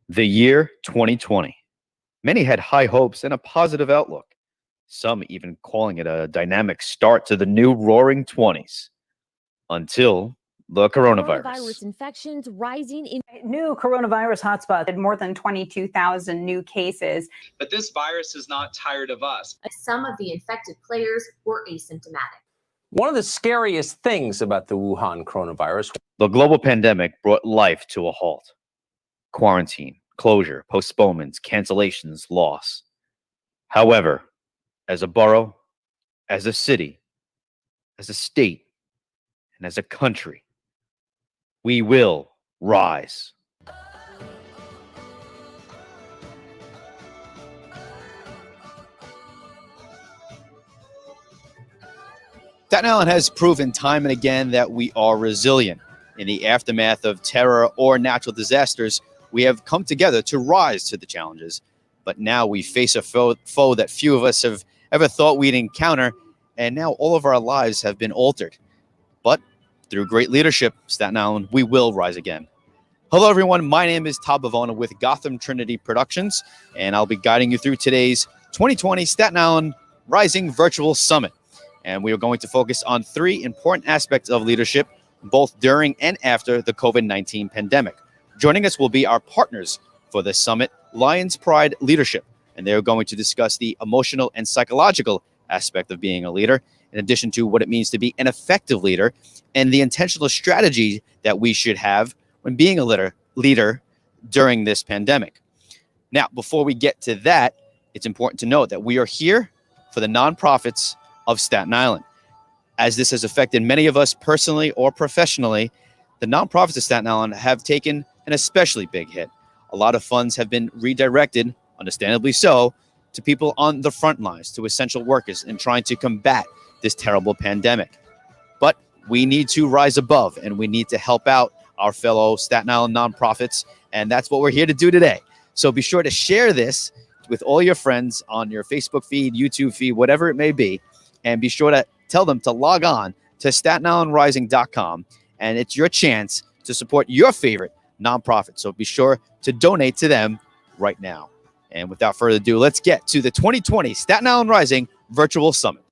The year 2020. Many had high hopes and a positive outlook, some even calling it a dynamic start to the new roaring 20s. Until the coronavirus. Infections rising in new coronavirus hotspots had more than 22,000 new cases. But this virus is not tired of us. Some of the infected players were asymptomatic. One of the scariest things about the Wuhan coronavirus. The global pandemic brought life to a halt. Quarantine, closure, postponements, cancellations, loss. However, as a borough, as a city, as a state, and as a country, we will rise. Staten Island has proven time and again that we are resilient. In the aftermath of terror or natural disasters, we have come together to rise to the challenges. But now we face a foe that few of us have ever thought we'd encounter, and now all of our lives have been altered. But through great leadership, Staten Island, we will rise again. Hello, everyone. My name is Todd Bivona with Gotham Trinity Productions, and I'll be guiding you through today's 2020 Staten Island Rising Virtual Summit. And we are going to focus on three important aspects of leadership, both during and after the COVID-19 pandemic. Joining us will be our partners for this summit, Lions Pride Leadership, and they're going to discuss the emotional and psychological aspect of being a leader, in addition to what it means to be an effective leader and the intentional strategy that we should have when being a leader during this pandemic. Now, before we get to that, it's important to note that we are here for the nonprofits of Staten Island. As this has affected many of us personally or professionally, the nonprofits of Staten Island have taken an especially big hit. A lot of funds have been redirected, understandably so, to people on the front lines, to essential workers in trying to combat this terrible pandemic. But we need to rise above, and we need to help out our fellow Staten Island nonprofits, and that's what we're here to do today. So be sure to share this with all your friends on your Facebook feed, YouTube feed, whatever it may be, and be sure to tell them to log on to StatenIslandRising.com, and it's your chance to support your favorite nonprofit. So be sure to donate to them right now. And without further ado, let's get to the 2020 Staten Island Rising Virtual Summit.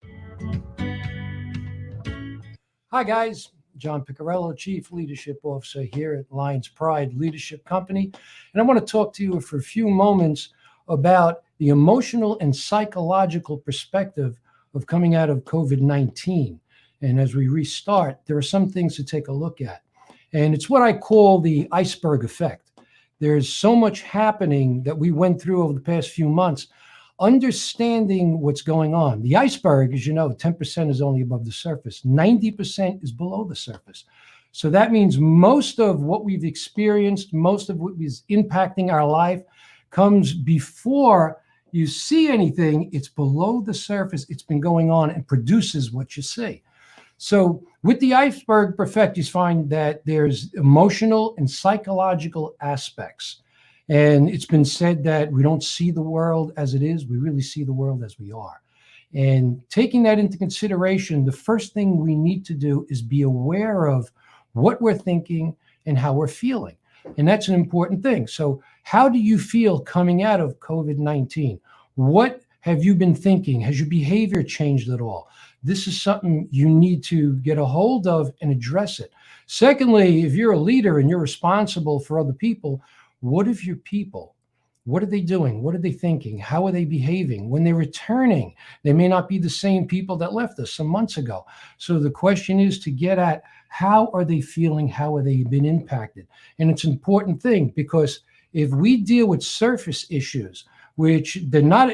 Hi, guys. John Picarello, Chief Leadership Officer here at Lions Pride Leadership Company. And I want to talk to you for a few moments about the emotional and psychological perspective of coming out of COVID-19. And as we restart, there are some things to take a look at. And it's what I call the iceberg effect. There's so much happening that we went through over the past few months, understanding what's going on. The iceberg, as you know, 10% is only above the surface. 90% is below the surface. So that means most of what we've experienced, most of what is impacting our life comes before you see anything. It's below the surface. It's been going on and produces what you see. So with the iceberg effect, you find that there's emotional and psychological aspects. And it's been said that we don't see the world as it is. We really see the world as we are. And taking that into consideration, the first thing we need to do is be aware of what we're thinking and how we're feeling. And that's an important thing. So how do you feel coming out of COVID-19? What have you been thinking? Has your behavior changed at all? This is something you need to get a hold of and address it. Secondly, if you're a leader and you're responsible for other people, what of your people? What are they doing? What are they thinking? How are they behaving? When they're returning, they may not be the same people that left us some months ago. So the question is to get at how are they feeling? How are they been impacted? And it's an important thing because if we deal with surface issues, which they're not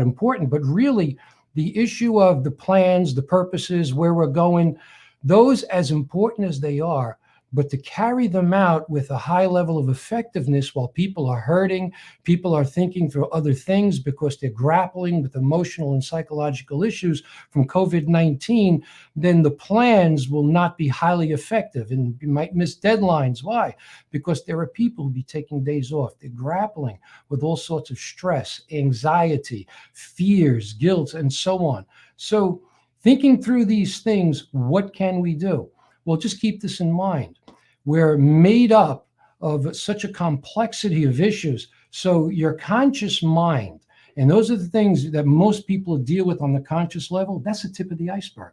important, but really the issue of the plans, the purposes, where we're going, those as important as they are, but to carry them out with a high level of effectiveness while people are hurting, people are thinking through other things because they're grappling with emotional and psychological issues from COVID-19, then the plans will not be highly effective and you might miss deadlines. Why? Because there are people who be taking days off. They're grappling with all sorts of stress, anxiety, fears, guilt, and so on. So thinking through these things, what can we do? Well, just keep this in mind. We're made up of such a complexity of issues. So your conscious mind, and those are the things that most people deal with on the conscious level, that's the tip of the iceberg,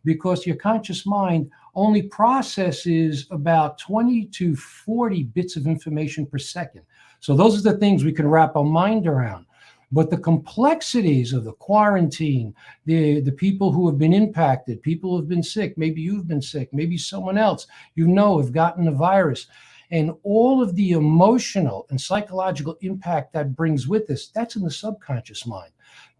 because your conscious mind only processes about 20 to 40 bits of information per second. So those are the things we can wrap our mind around. But the complexities of the quarantine, the people who have been impacted, people who have been sick, maybe you've been sick, maybe someone else you know have gotten the virus, and all of the emotional and psychological impact that brings with us, that's in the subconscious mind.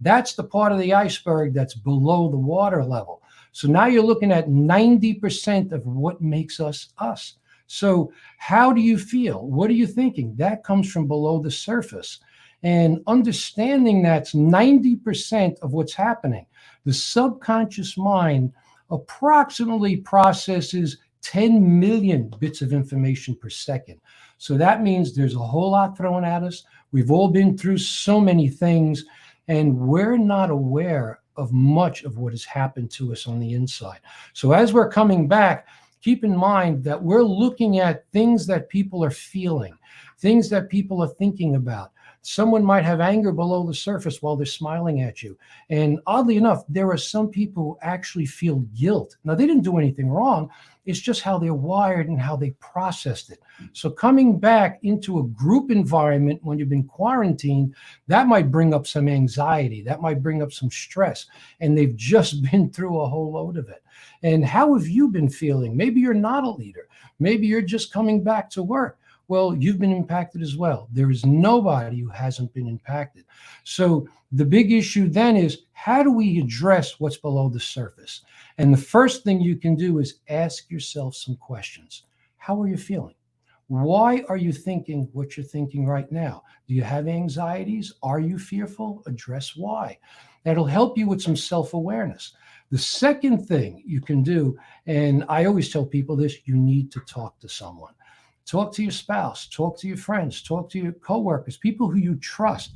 That's the part of the iceberg that's below the water level. So now you're looking at 90% of what makes us us. So how do you feel? What are you thinking? That comes from below the surface. And understanding that's 90% of what's happening. The subconscious mind approximately processes 10 million bits of information per second. So that means there's a whole lot thrown at us. We've all been through so many things, and we're not aware of much of what has happened to us on the inside. So as we're coming back, keep in mind that we're looking at things that people are feeling, things that people are thinking about. Someone might have anger below the surface while they're smiling at you. And oddly enough, there are some people who actually feel guilt. Now, they didn't do anything wrong. It's just how they're wired and how they processed it. So coming back into a group environment when you've been quarantined, that might bring up some anxiety. That might bring up some stress. And they've just been through a whole load of it. And how have you been feeling? Maybe you're not a leader. Maybe you're just coming back to work. Well, you've been impacted as well. There is nobody who hasn't been impacted. So the big issue then is, how do we address what's below the surface? And the first thing you can do is ask yourself some questions. How are you feeling? Why are you thinking what you're thinking right now? Do you have anxieties? Are you fearful? Address why. That'll help you with some self-awareness. The second thing you can do, and I always tell people this, you need to talk to someone. Talk to your spouse, talk to your friends, talk to your coworkers, people who you trust.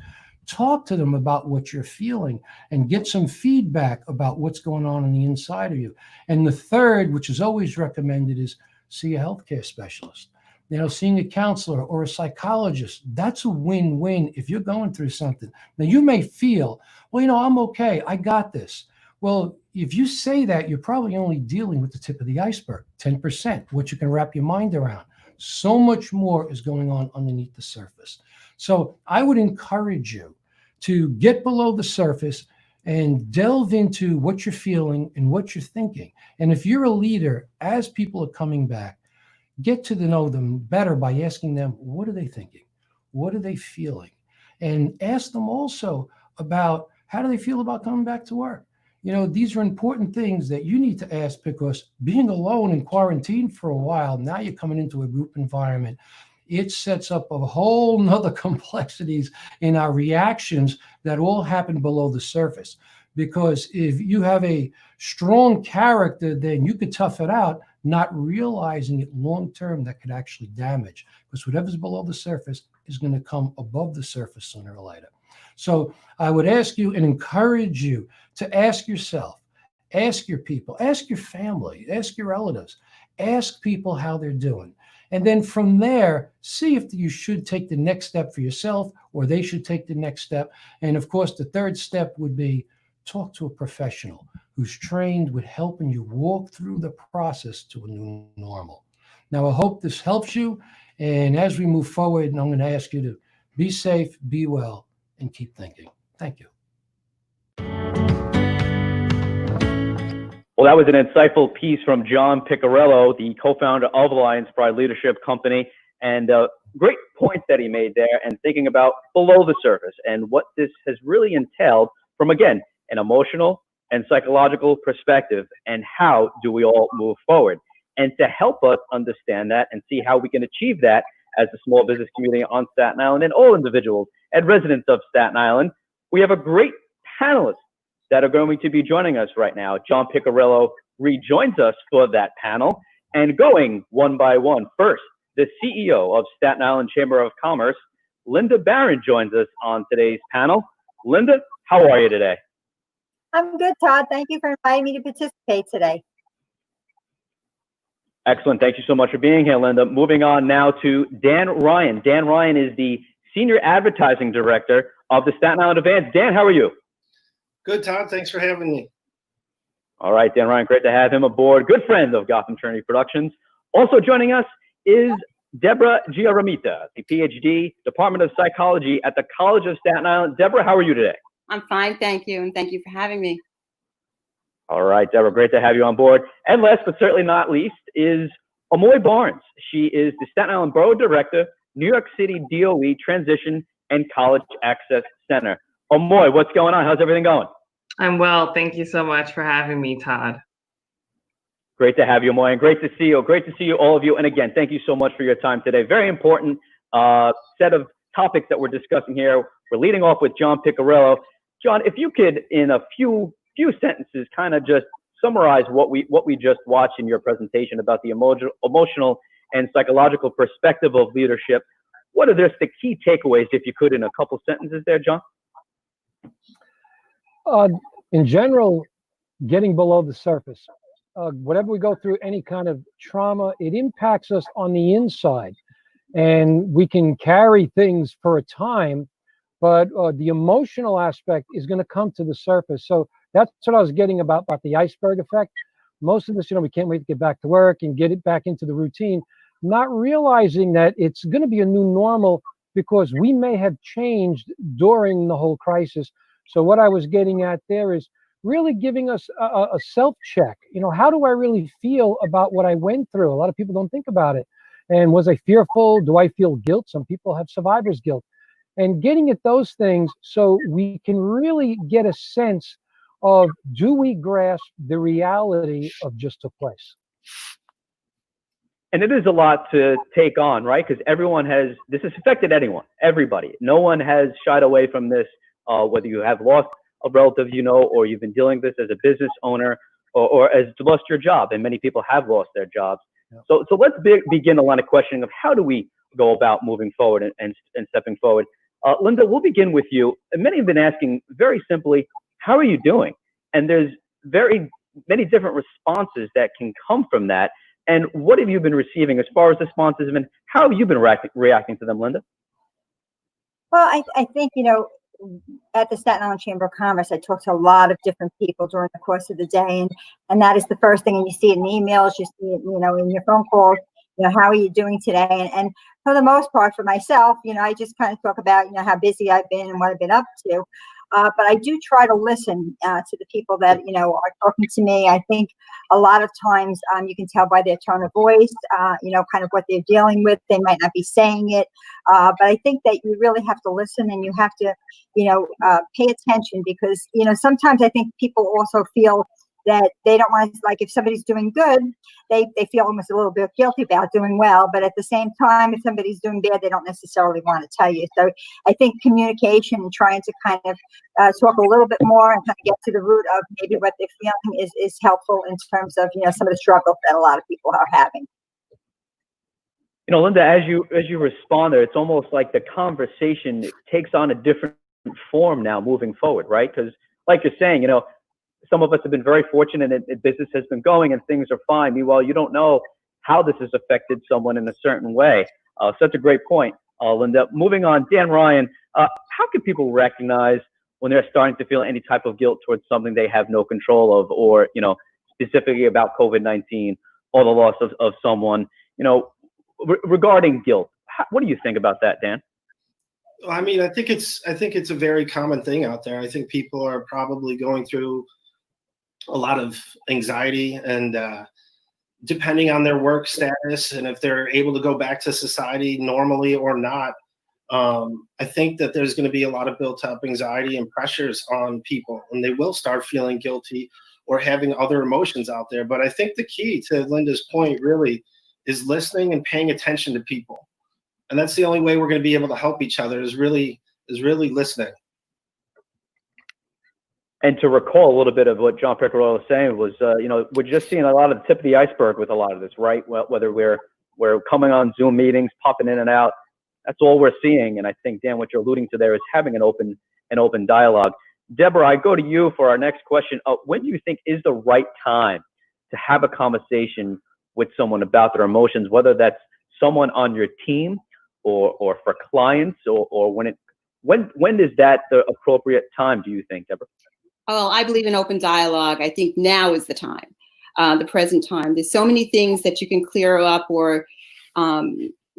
Talk to them about what you're feeling and get some feedback about what's going on the inside of you. And the third, which is always recommended, is see a healthcare specialist. You know, seeing a counselor or a psychologist, that's a win-win if you're going through something. Now, you may feel, well, you know, I'm okay, I got this. Well, if you say that, you're probably only dealing with the tip of the iceberg, 10%, what you can wrap your mind around. So much more is going on underneath the surface. So I would encourage you to get below the surface and delve into what you're feeling and what you're thinking. And if you're a leader, as people are coming back, get to know them better by asking them, what are they thinking? What are they feeling? And ask them also about how do they feel about coming back to work? You know, these are important things that you need to ask, because being alone in quarantine for a while, now you're coming into a group environment, it sets up a whole nother complexities in our reactions that all happen below the surface. Because if you have a strong character, then you could tough it out, not realizing it long-term that could actually damage, because whatever's below the surface is going to come above the surface sooner or later. So I would ask you and encourage you to ask yourself, ask your people, ask your family, ask your relatives, ask people how they're doing. And then from there, see if you should take the next step for yourself or they should take the next step. And of course, the third step would be talk to a professional who's trained with helping you walk through the process to a new normal. Now, I hope this helps you. And as we move forward, I'm going to ask you to be safe, be well, and keep thinking. Thank you. Well, that was an insightful piece from John Picarello, the co-founder of Alliance Pride Leadership Company, and great points that he made there, and thinking about below the surface and what this has really entailed from, again, an emotional and psychological perspective, and how do we all move forward. And to help us understand that and see how we can achieve that as a small business community on Staten Island and all individuals and residents of Staten Island, we have a great panelist that are going to be joining us right now. John Picarello rejoins us for that panel, and going one by one. First, the CEO of Staten Island Chamber of Commerce, Linda Barron, joins us on today's panel. Linda, how are you today? I'm good, Todd. Thank you for inviting me to participate today. Excellent. Thank you so much for being here, Linda. Moving on now to Dan Ryan. Dan Ryan is the Senior Advertising Director of the Staten Island Advance. Dan, how are you? Good, Todd. Thanks for having me. All right, Dan Ryan, great to have him aboard. Good friend of Gotham Trinity Productions. Also joining us is Deborah Giaramita, the PhD, Department of Psychology at the College of Staten Island. Deborah, how are you today? I'm fine, thank you, and thank you for having me. All right, Deborah, great to have you on board. And last but certainly not least is Amoy Barnes. She is the Staten Island Borough Director, New York City DOE Transition and College Access Center. Amoy, what's going on? How's everything going? I'm well. Thank you so much for having me, Todd. Great to have you, Amoy, and great to see you. Great to see you, all of you. And again, thank you so much for your time today. Very important set of topics that we're discussing here. We're leading off with John Picarello. John, if you could, in a few sentences, kind of just summarize what we just watched in your presentation about the emotional and psychological perspective of leadership. What are the key takeaways, if you could, in a couple sentences there, John? In general, getting below the surface. Whatever we go through, any kind of trauma, it impacts us on the inside. And we can carry things for a time, but the emotional aspect is going to come to the surface. So that's what I was getting about the iceberg effect. Most of us, we can't wait to get back to work and get it back into the routine, not realizing that it's going to be a new normal because we may have changed during the whole crisis. So what I was getting at there is really giving us a self-check. How do I really feel about what I went through? A lot of people don't think about it. And was I fearful? Do I feel guilt? Some people have survivor's guilt. And getting at those things so we can really get a sense of, do we grasp the reality of just took place? And it is a lot to take on, right? Because this has affected everybody. No one has shied away from this, whether you have lost a relative, or you've been dealing with this as a business owner or as lost your job. And many people have lost their jobs. Yeah. So let's begin a line of questioning of how do we go about moving forward and stepping forward. Linda, we'll begin with you. And many have been asking very simply, how are you doing? And there's very many different responses that can come from that. And what have you been receiving as far as responses? And how have you been reacting to them, Linda? Well, I think, at the Staten Island Chamber of Commerce, I talked to a lot of different people during the course of the day. And that is the first thing. And you see it in emails, you see it, in your phone calls, how are you doing today? And for the most part, for myself, I just kind of talk about, how busy I've been and what I've been up to. But I do try to listen to the people that, are talking to me. I think a lot of times you can tell by their tone of voice, kind of what they're dealing with. They might not be saying it. But I think that you really have to listen and you have to, pay attention because, sometimes I think people also feel that they don't want to, like if somebody's doing good, they feel almost a little bit guilty about doing well. But at the same time, if somebody's doing bad, they don't necessarily want to tell you. So I think communication and trying to kind of talk a little bit more and kind of get to the root of maybe what they're feeling is helpful in terms of, some of the struggles that a lot of people are having. Linda, as you respond there, it's almost like the conversation takes on a different form now moving forward, right? Because like you're saying, some of us have been very fortunate and business has been going and things are fine. Meanwhile, you don't know how this has affected someone in a certain way. Such a great point, Linda. Moving on, Dan Ryan, how can people recognize when they're starting to feel any type of guilt towards something they have no control of, or, specifically about COVID-19 or the loss of someone, regarding guilt? What do you think about that, Dan? I mean, I think it's a very common thing out there. I think people are probably going through a lot of anxiety and depending on their work status and if they're able to go back to society normally or not, I think that there's going to be a lot of built up anxiety and pressures on people and they will start feeling guilty or having other emotions out there. But I think the key to Linda's point really is listening and paying attention to people. And that's the only way we're going to be able to help each other is really listening. And to recall a little bit of what John Picarello was saying was, we're just seeing a lot of the tip of the iceberg with a lot of this, right? Whether we're coming on Zoom meetings, popping in and out, that's all we're seeing. And I think, Dan, what you're alluding to there is having an open dialogue. Deborah, I go to you for our next question. When do you think is the right time to have a conversation with someone about their emotions, whether that's someone on your team or for clients, or when is that the appropriate time, do you think, Deborah? Oh, I believe in open dialogue. I think now is the time, the present time. There's so many things that you can clear up, or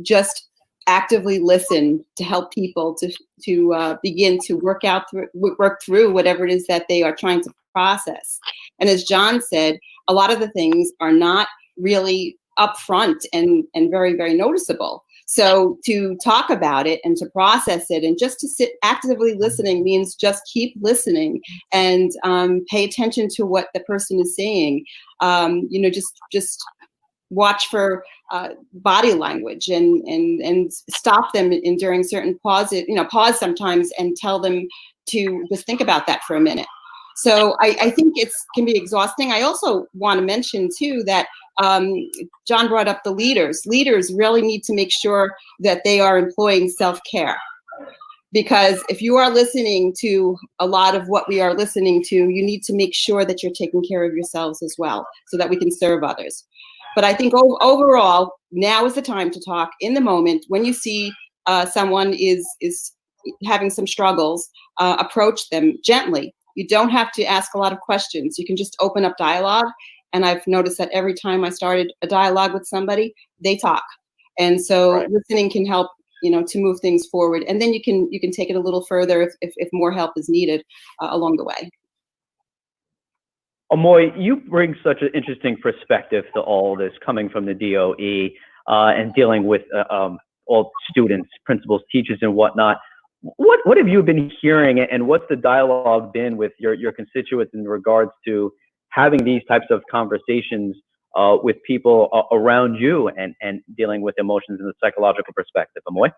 just actively listen to help people to begin to work through whatever it is that they are trying to process. And as John said, a lot of the things are not really upfront and very, very noticeable. So to talk about it and to process it and just to sit actively listening means just keep listening and pay attention to what the person is saying. Just watch for body language and stop them during certain pauses, pause sometimes and tell them to just think about that for a minute. So I think it can be exhausting. I also want to mention too that John brought up the leaders. Leaders really need to make sure that they are employing self-care. Because if you are listening to a lot of what we are listening to, you need to make sure that you're taking care of yourselves as well so that we can serve others. But I think overall, now is the time to talk in the moment. When you see someone is having some struggles, approach them gently. You don't have to ask a lot of questions. You can just open up dialogue. And I've noticed that every time I started a dialogue with somebody, they talk. And so listening can help, to move things forward. And then you can take it a little further if more help is needed along the way. Amoy, you bring such an interesting perspective to all this, coming from the DOE and dealing with all students, principals, teachers, and whatnot. What have you been hearing, and what's the dialogue been with your constituents in regards to having these types of conversations with people around you and dealing with emotions in the psychological perspective? Amoy?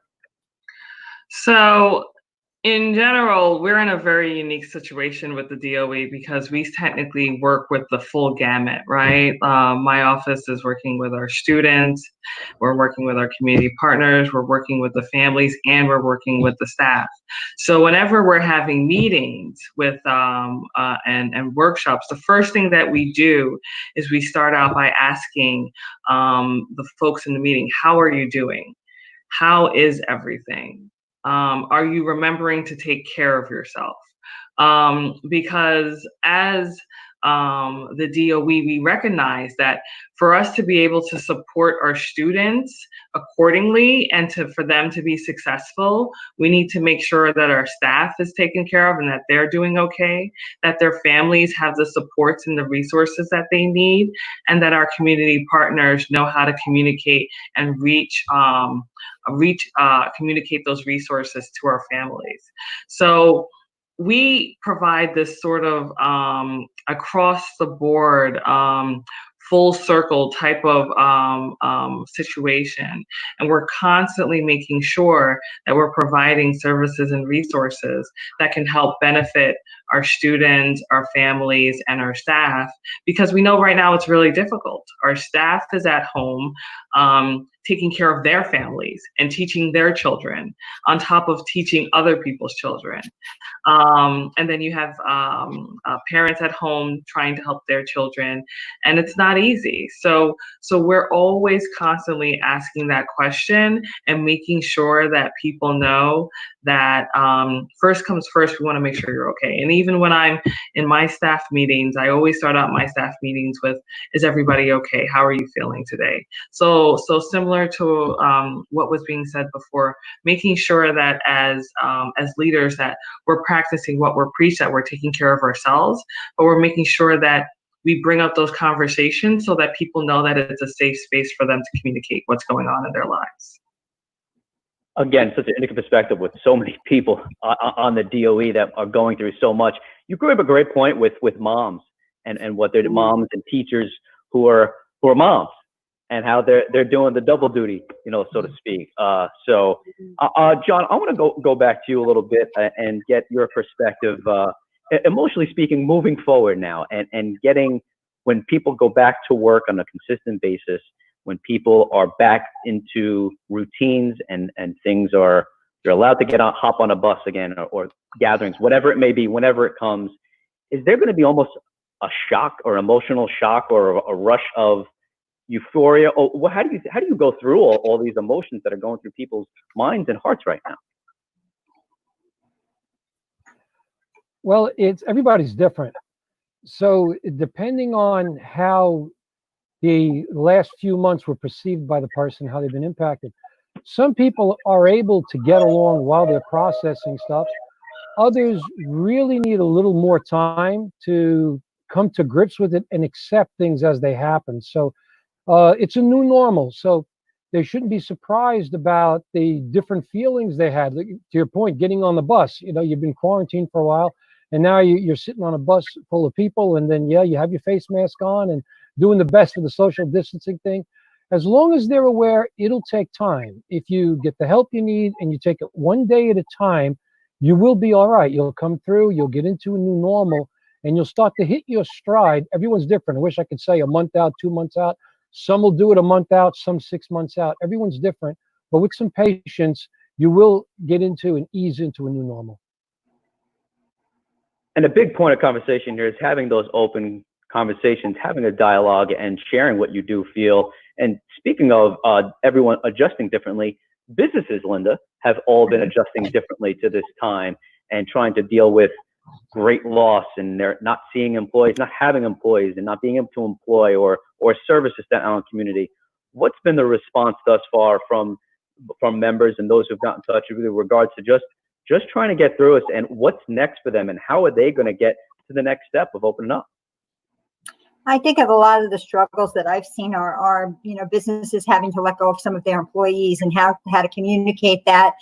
So in general, we're in a very unique situation with the DOE because we technically work with the full gamut, right? My office is working with our students, we're working with our community partners, we're working with the families, and we're working with the staff. So whenever we're having meetings with and workshops, the first thing that we do is we start out by asking the folks in the meeting, how are you doing? How is everything? Are you remembering to take care of yourself? Because as the DOE, we recognize that for us to be able to support our students accordingly and for them to be successful, we need to make sure that our staff is taken care of and that they're doing okay, that their families have the supports and the resources that they need, and that our community partners know how to communicate and communicate those resources to our families. So we provide this sort of across the board, full circle type of situation. And we're constantly making sure that we're providing services and resources that can help benefit our students, our families, and our staff, because we know right now it's really difficult. Our staff is at home taking care of their families and teaching their children on top of teaching other people's children. And then you have parents at home trying to help their children, and it's not easy. So we're always constantly asking that question and making sure that people know that first comes first, we want to make sure you're okay. And even when I'm in my staff meetings, I always start out my staff meetings with, is everybody okay? How are you feeling today? So similar to what was being said before, making sure that as leaders that we're practicing what we're preached, that we're taking care of ourselves, but we're making sure that we bring up those conversations so that people know that it's a safe space for them to communicate what's going on in their lives. Again, such an interesting perspective with so many people on the DOE that are going through so much. You bring up a great point with moms and what they're moms and teachers who are moms and how they're doing the double duty, so to speak. John, I want to go back to you a little bit and get your perspective, emotionally speaking, moving forward now and getting, when people go back to work on a consistent basis, when people are back into routines and things are, you're allowed to hop on a bus again or gatherings, whatever it may be, whenever it comes, is there going to be almost a shock or emotional shock or a rush of euphoria, or how do you go through all these emotions that are going through people's minds and hearts right now? Well, everybody's different. So depending on how the last few months were perceived by the person, how they've been impacted, some people are able to get along while they're processing stuff. Others really need a little more time to come to grips with it and accept things as they happen. So it's a new normal. So they shouldn't be surprised about the different feelings they had. To your point, getting on the bus, you've been quarantined for a while, and now you're sitting on a bus full of people, and then, you have your face mask on and doing the best for the social distancing thing. As long as they're aware, it'll take time. If you get the help you need and you take it one day at a time, you will be all right. You'll come through, you'll get into a new normal, and you'll start to hit your stride. Everyone's different. I wish I could say a month out, 2 months out. Some will do it a month out, some 6 months out. Everyone's different. But with some patience, you will get into and ease into a new normal. And a big point of conversation here is having those open conversations, having a dialogue, and sharing what you do feel. And speaking of everyone adjusting differently, businesses, Linda, have all been adjusting differently to this time and trying to deal with great loss, and they're not seeing employees, not having employees, and not being able to employ or service the Staten Island community. What's been the response thus far from members and those who've gotten in touch with regards to just trying to get through it, and what's next for them, and how are they going to get to the next step of opening up? I think of a lot of the struggles that I've seen are businesses having to let go of some of their employees and how to communicate that.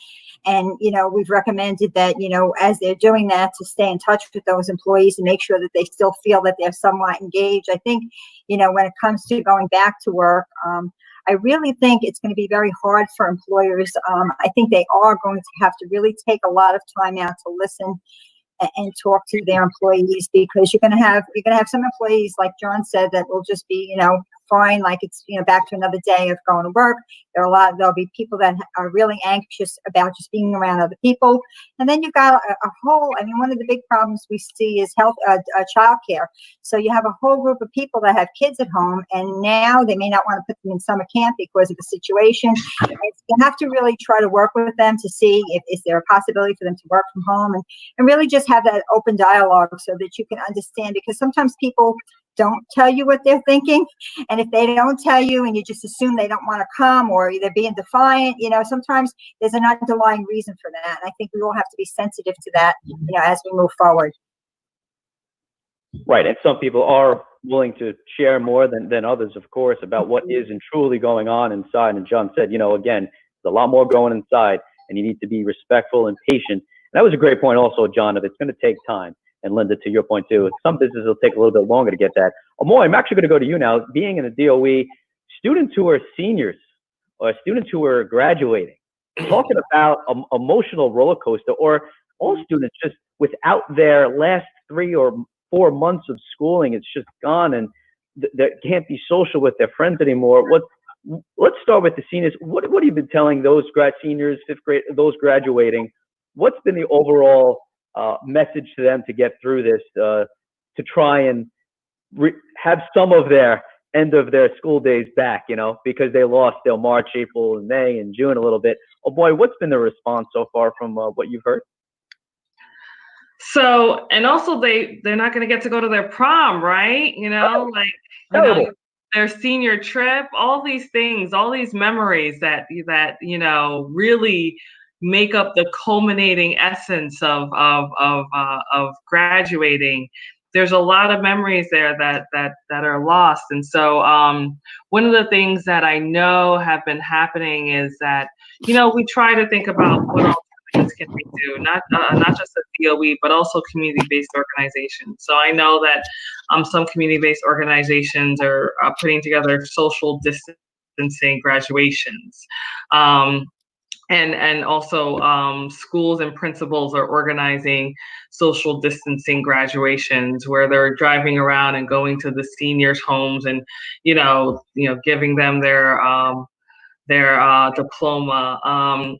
And, we've recommended that, as they're doing that, to stay in touch with those employees and make sure that they still feel that they're somewhat engaged. I think, when it comes to going back to work, I really think it's going to be very hard for employers. I think they are going to have to really take a lot of time out to listen and talk to their employees, because you're going to have some employees, like John said, that will just be, fine, like it's, back to another day of going to work. There'll be people that are really anxious about just being around other people. And then you've got a whole, one of the big problems we see is childcare. So you have a whole group of people that have kids at home, and now they may not want to put them in summer camp because of the situation. You have to really try to work with them to see if is there a possibility for them to work from home, and really just have that open dialogue so that you can understand, because sometimes people don't tell you what they're thinking. And if they don't tell you and you just assume they don't want to come, or they're being defiant, sometimes there's an underlying reason for that. And I think we all have to be sensitive to that, as we move forward. Right. And some people are willing to share more than others, of course, about what is and truly going on inside. And John said, again, there's a lot more going inside, and you need to be respectful and patient. And that was a great point also, John, of it's going to take time. And Linda, to your point too, some businesses will take a little bit longer to get that. Amoy, I'm actually going to go to you now. Being in the DOE, students who are seniors or students who are graduating, talking about emotional roller coaster, or all students just without their last 3 or 4 months of schooling, it's just gone, and they can't be social with their friends anymore. Let's start with the seniors. What have you been telling those seniors, 5th grade, those graduating? What's been the overall message to them to get through this, to try and have some of their end of their school days back, because they lost their March, April, and May and June a little bit. Oh boy, what's been the response so far from what you've heard? So, and also they're not going to get to go to their prom, right? Their senior trip, all these things, all these memories that really make up the culminating essence of graduating. There's a lot of memories there that are lost. And so one of the things that I know have been happening is that, we try to think about what all things can we do, not just at DOE, but also community-based organizations. So I know that some community-based organizations are putting together social distancing graduations. And also schools and principals are organizing social distancing graduations where they're driving around and going to the seniors' homes and, giving them their diploma,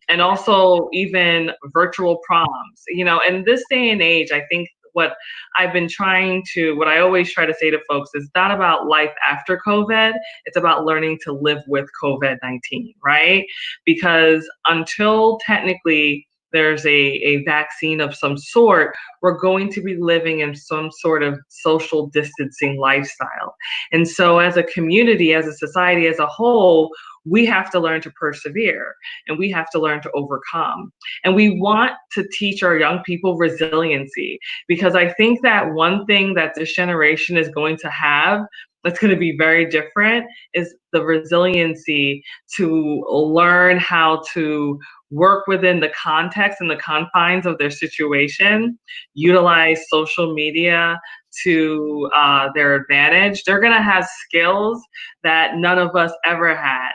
and also even virtual proms. In this day and age, I think what I always try to say to folks is not about life after COVID. It's about learning to live with COVID-19, right? Because until technically there's a vaccine of some sort, we're going to be living in some sort of social distancing lifestyle. And so as a community, as a society as a whole, we have to learn to persevere and we have to learn to overcome. And we want to teach our young people resiliency, because I think that one thing that this generation is going to have that's going to be very different is the resiliency to learn how to work within the context and the confines of their situation, utilize social media to their advantage. They're going to have skills that none of us ever had.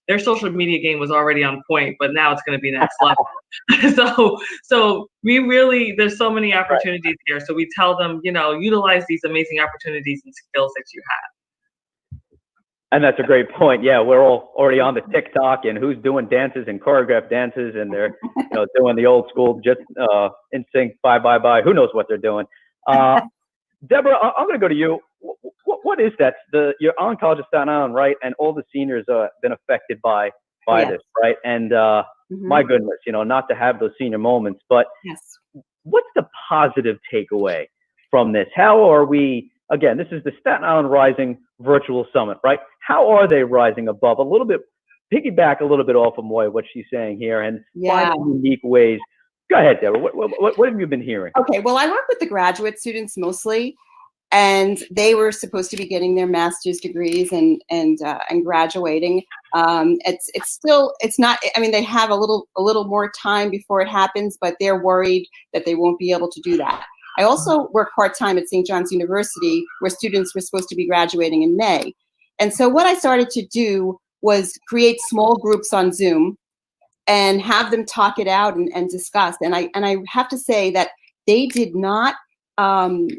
Their social media game was already on point, but now it's going to be next level. So we really, there's so many opportunities here. So we tell them, utilize these amazing opportunities and skills that you have. And that's a great point. Yeah, we're all already on the TikTok and who's doing dances and choreographed dances, and they're doing the old school just in sync, bye, bye, bye. Who knows what they're doing? Deborah, I'm going to go to you. What is that? You're on College of Staten Island, right? And all the seniors have been affected by this, right? And my goodness, not to have those senior moments, but what's the positive takeaway from this? How are we? Again, this is the Staten Island Rising Virtual Summit, right? How are they rising above? A little bit, piggyback a little bit off of Amoy, what she's saying here, and find unique ways. Go ahead, Deborah. What have you been hearing? Okay, well, I work with the graduate students mostly, and they were supposed to be getting their master's degrees and graduating. It's not. I mean, they have a little more time before it happens, but they're worried that they won't be able to do that. I also work part-time at St. John's University, where students were supposed to be graduating in May. And so what I started to do was create small groups on Zoom and have them talk it out and discuss. And I have to say that they did not hold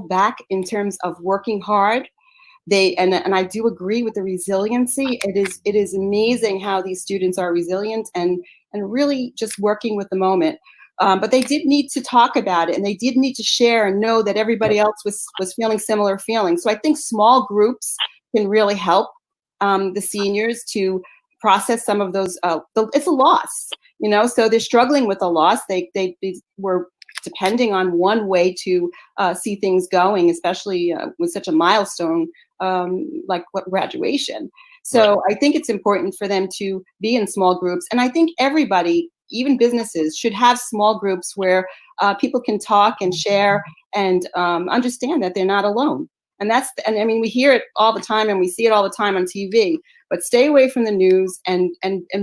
back in terms of working hard. And I do agree with the resiliency. It is amazing how these students are resilient and really just working with the moment. But they did need to talk about it, and they did need to share and know that everybody else was feeling similar feelings. So I think small groups can really help the seniors to process some of those. It's a loss, so they're struggling with a loss. They were depending on one way to see things going, especially with such a milestone like graduation. So I think it's important for them to be in small groups. And I think everybody, even businesses, should have small groups where people can talk and share and understand that they're not alone. And I mean, we hear it all the time and we see it all the time on TV, but stay away from the news and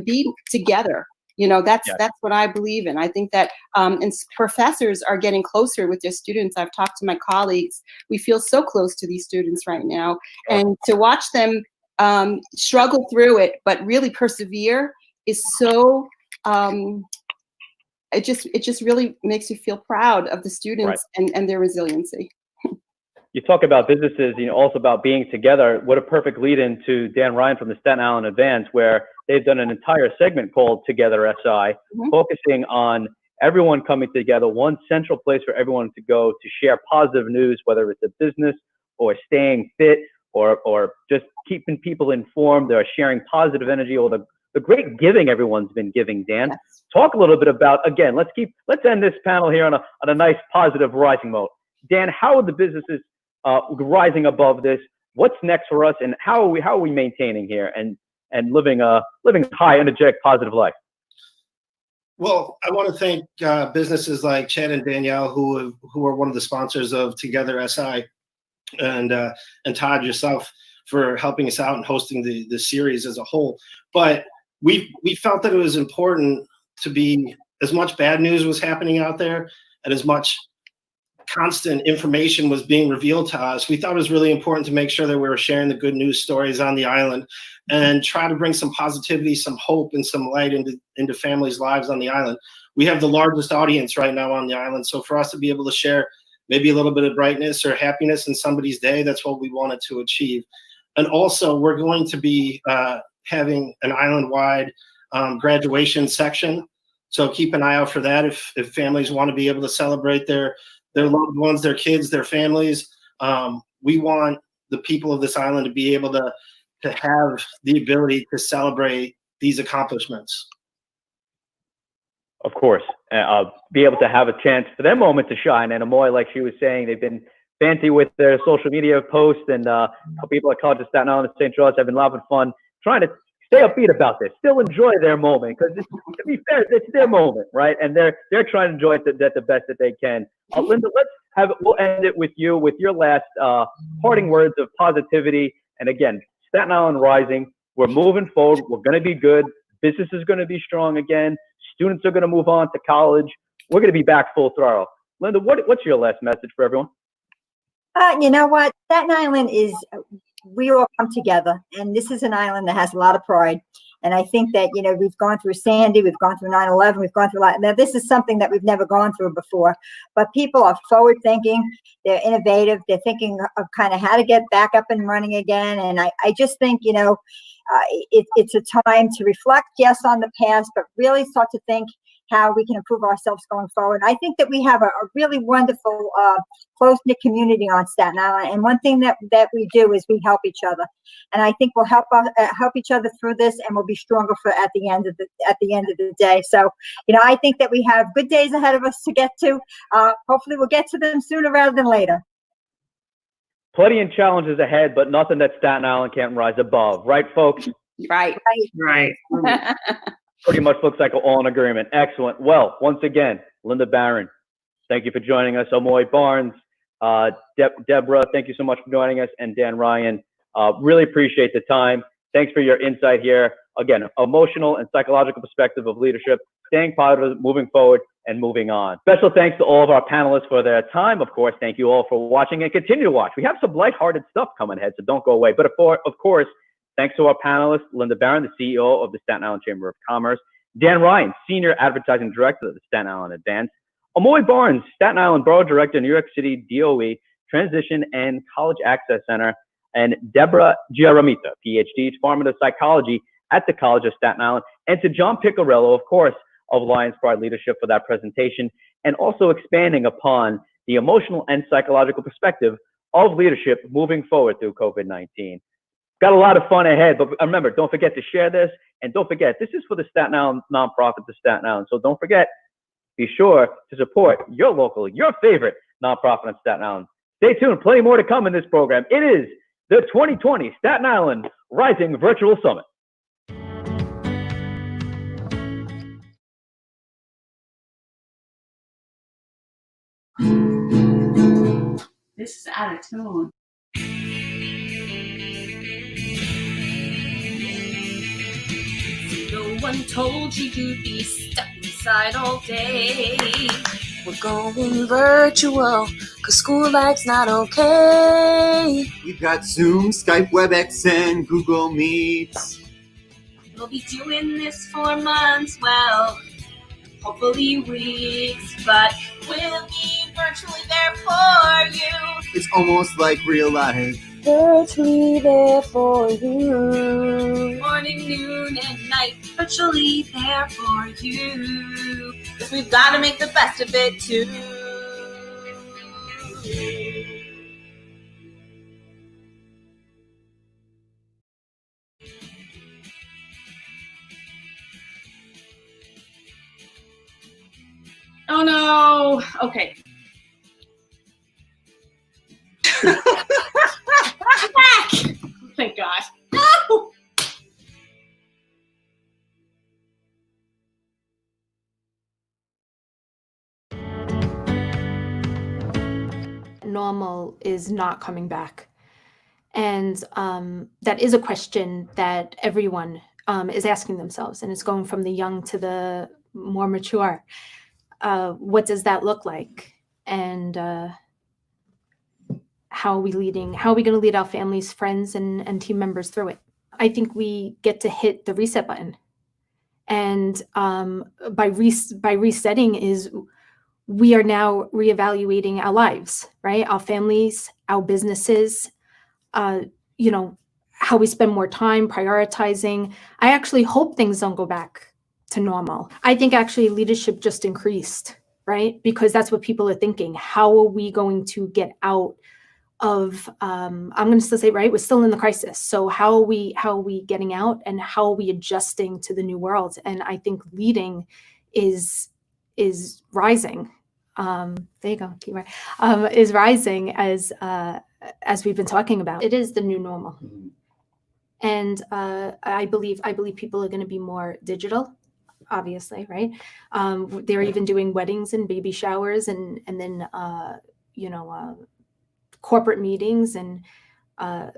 be together. That's what I believe in. I think that and professors are getting closer with their students. I've talked to my colleagues. We feel so close to these students right now. And to watch them struggle through it, but really persevere is so, it just really makes you feel proud of the students and their resiliency. You talk about businesses, also about being together. What a perfect lead in to Dan Ryan from the Staten Island Advance, where they've done an entire segment called Together SI, focusing on everyone coming together, one central place for everyone to go to share positive news, whether it's a business or staying fit or just keeping people informed. They're sharing positive energy, or the great giving everyone's been giving. Dan, talk a little bit about, again, let's end this panel here on a nice positive rising mode. Dan, how are the businesses rising above this? What's next for us, and how are we maintaining here and living a high, energetic, positive life? Well, I want to thank businesses like Chad and Danielle, who are one of the sponsors of Together SI, and Todd, yourself, for helping us out and hosting the series as a whole. But we felt that it was important to be, as much bad news was happening out there and as much constant information was being revealed to us, we thought it was really important to make sure that we were sharing the good news stories on the island and try to bring some positivity, some hope, and some light into families' lives on the island. We have the largest audience right now on the island, so for us to be able to share maybe a little bit of brightness or happiness in somebody's day, that's what we wanted to achieve. And also, we're going to be having an island-wide graduation section. So keep an eye out for that. If families want to be able to celebrate their loved ones, their kids, their families, we want the people of this island to be able to have the ability to celebrate these accomplishments. Of course, be able to have a chance for their moment to shine. And Amoy, like she was saying, they've been fancy with their social media posts, and people at College of Staten Island and St. George have been having fun trying to stay upbeat about this, still enjoy their moment, because to be fair, it's their moment, right? And they're trying to enjoy it the best that they can. Linda, we'll end it with you with your last parting words of positivity. And again, Staten Island rising. We're moving forward. We're going to be good. Business is going to be strong again. Students are going to move on to college. We're going to be back full throttle. Linda, what's your last message for everyone? You know what? Staten Island we all come together, and this is an island that has a lot of pride. And I think that, we've gone through Sandy, we've gone through 9/11, we've gone through a lot. Now, this is something that we've never gone through before, but people are forward thinking, they're innovative, they're thinking of kind of how to get back up and running again. And I just think, it's a time to reflect, yes, on the past, but really start to think how we can improve ourselves going forward. I think that we have a really wonderful, close-knit community on Staten Island. And one thing that we do is we help each other. And I think we'll help each other through this, and we'll be stronger at the end of the day. So, I think that we have good days ahead of us to get to. Hopefully we'll get to them sooner rather than later. Plenty of challenges ahead, but nothing that Staten Island can't rise above. Right, folks? Right. Pretty much looks like we're all in agreement. Excellent. Well, once again, Linda Barron, thank you for joining us. Amoy Barnes, Deborah, thank you so much for joining us. And Dan Ryan, really appreciate the time. Thanks for your insight here. Again, emotional and psychological perspective of leadership, staying positive, moving forward, and moving on. Special thanks to all of our panelists for their time. Of course, thank you all for watching and continue to watch. We have some lighthearted stuff coming ahead, so don't go away. But of course, thanks to our panelists, Linda Barron, the CEO of the Staten Island Chamber of Commerce, Dan Ryan, Senior Advertising Director of the Staten Island Advance, Amoy Barnes, Staten Island Borough Director, New York City DOE, Transition and College Access Center, and Deborah Giaramita, PhD, Department of Psychology at the College of Staten Island, and to John Picarello, of course, of Lions Pride Leadership for that presentation, and also expanding upon the emotional and psychological perspective of leadership moving forward through COVID-19. Got a lot of fun ahead, but remember, don't forget to share this, and don't forget, this is for the Staten Island nonprofit, the Staten Island, so don't forget, be sure to support your local, your favorite nonprofit on Staten Island. Stay tuned, plenty more to come in this program. It is the 2020 Staten Island Rising Virtual Summit. This is out of tune. No one told you you'd be stuck inside all day. We're going virtual, cause school life's not okay. We've got Zoom, Skype, WebEx, and Google Meets. We'll be doing this for months, well, hopefully weeks, but we'll be virtually there for you. It's almost like real life. Virtually there for you. Morning, noon, and night. Virtually there for you. Cause we've got to make the best of it too. Oh no. Okay. I'm back. Thank God. No. Normal is not coming back. And that is a question that everyone is asking themselves, and it's going from the young to the more mature. What does that look like? And how are we leading? How are we going to lead our families, friends, and team members through it? I think we get to hit the reset button. And by resetting is we are now reevaluating our lives, right? Our families, our businesses, how we spend more time prioritizing. I actually hope things don't go back to normal. I think actually leadership just increased, right? Because that's what people are thinking. How are we going to get out of, I'm going to still say, right, we're still in the crisis. So how are we getting out, and how are we adjusting to the new world? And I think leading is rising. There you go, keyword, is rising as we've been talking about. It is the new normal. And I believe people are going to be more digital, obviously, right? They're even doing weddings and baby showers and then, corporate meetings. And I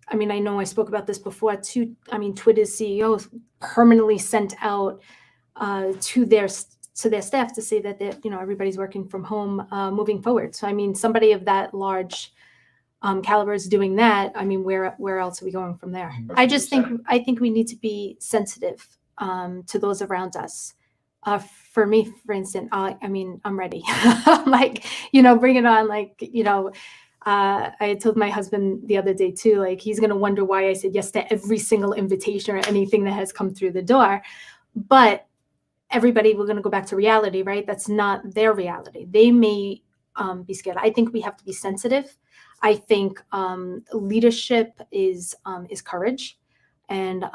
know I spoke about this before too. Twitter's CEO permanently sent out to their staff to say that everybody's working from home moving forward. So somebody of that large caliber is doing that. Where else are we going from there? I think we need to be sensitive to those around us. For me, for instance, I'm ready. Bring it on. I told my husband the other day too, he's going to wonder why I said yes to every single invitation or anything that has come through the door. But everybody, we're going to go back to reality, right? That's not their reality. They may be scared. I think we have to be sensitive. I think leadership is courage, and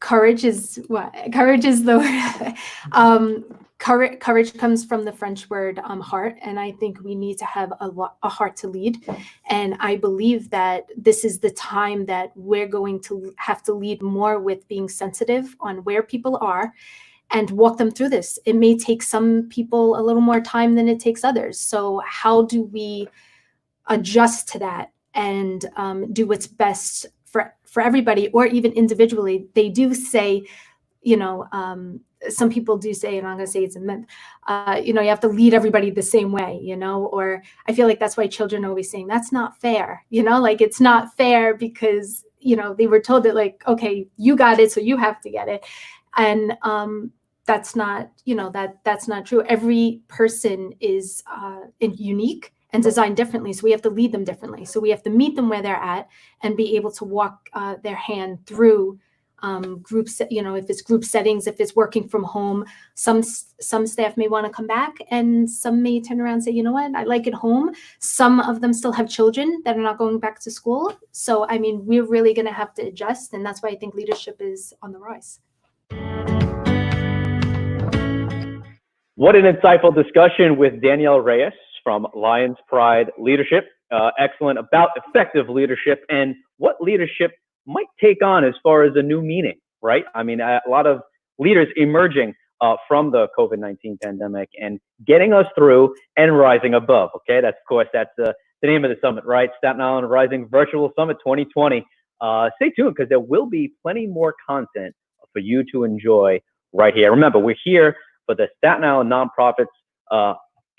courage is what? Courage is the word. Courage comes from the French word heart, and I think we need to have a heart to lead. And I believe that this is the time that we're going to have to lead more with being sensitive on where people are and walk them through this. It may take some people a little more time than it takes others. So how do we adjust to that and do what's best for everybody, or even individually? They do say, some people do say, and I'm going to say it's a myth, you have to lead everybody the same way, or I feel like that's why children are always saying that's not fair, it's not fair because, they were told that okay, you got it, so you have to get it. And that's not, that's not true. Every person is unique and designed differently. So we have to lead them differently. So we have to meet them where they're at and be able to walk their hand through groups, if it's group settings, if it's working from home. Some staff may want to come back, and some may turn around and say, you know what, I like it home. Some of them still have children that are not going back to school. So, we're really going to have to adjust. And that's why I think leadership is on the rise. What an insightful discussion with Danielle Reyes from Lions Pride Leadership. Excellent about effective leadership and what leadership might take on as far as a new meaning, right? A lot of leaders emerging from the COVID-19 pandemic and getting us through and rising above. Okay, that's the name of the summit, right? Staten Island Rising Virtual Summit 2020. Stay tuned, because there will be plenty more content for you to enjoy right here. Remember, we're here for the Staten Island nonprofits,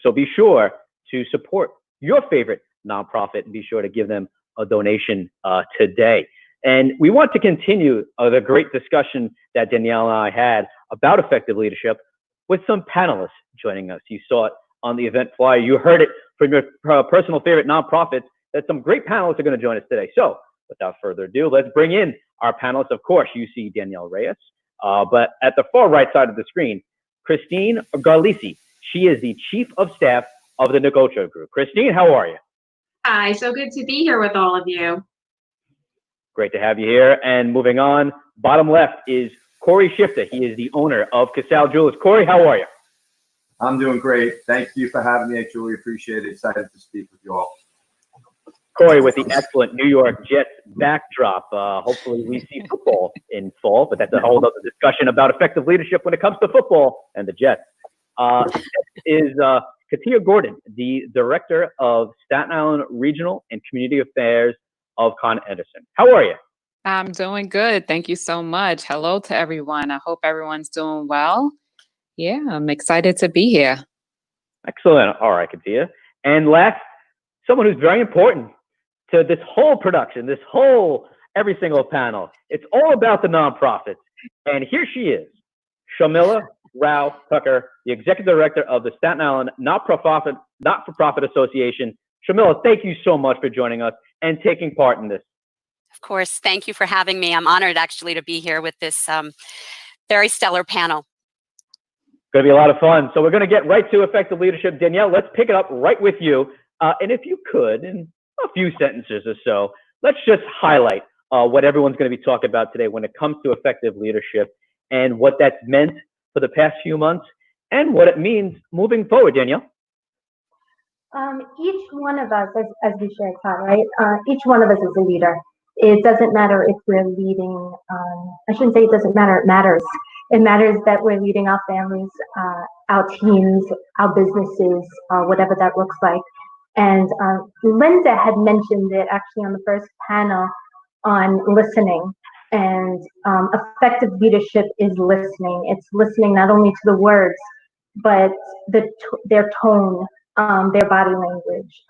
so be sure to support your favorite nonprofit and be sure to give them a donation today. And we want to continue the great discussion that Danielle and I had about effective leadership with some panelists joining us. You saw it on the event flyer. You heard it from your personal favorite nonprofits that some great panelists are going to join us today. So without further ado, let's bring in our panelists. Of course, you see Danielle Reyes, but at the far right side of the screen, Kristine Garlisi. She is the Chief of Staff of the Negocio Group. Kristine, how are you? Hi, so good to be here with all of you. Great to have you here. And moving on, bottom left is Cory Schifter. He is the owner of Casal Jewelers. Cory, how are you? I'm doing great. Thank you for having me. I truly appreciate it. Excited to speak with you all. Cory, with the excellent New York Jets backdrop. Hopefully we see football in fall, but that's a whole other discussion about effective leadership when it comes to football and the Jets. Is Katia Gordon, the Director of Staten Island Regional and Community Affairs of Con Edison. How are you? I'm doing good. Thank you so much. Hello to everyone. I hope everyone's doing well. Yeah, I'm excited to be here. Excellent. All right, Katia. And last, someone who's very important to this whole production, every single panel. It's all about the nonprofits. And here she is, Shamila Rao Tucker, the Executive Director of the Staten Island Not-for-Profit Association. Shamila, thank you so much for joining us and taking part in this. Of course. Thank you for having me. I'm honored actually to be here with this very stellar panel. Going to be a lot of fun. So we're going to get right to effective leadership. Danielle, let's pick it up right with you. And if you could, in a few sentences or so, let's just highlight what everyone's going to be talking about today when it comes to effective leadership and what that's meant for the past few months and what it means moving forward, Danielle. Each one of us, as we shared, Todd, right? Each one of us is a leader. It doesn't matter if we're leading, I shouldn't say it doesn't matter, it matters. It matters that we're leading our families, our teams, our businesses, whatever that looks like. And Linda had mentioned it actually on the first panel on listening. And effective leadership is listening. It's listening not only to the words, but their tone, their body language,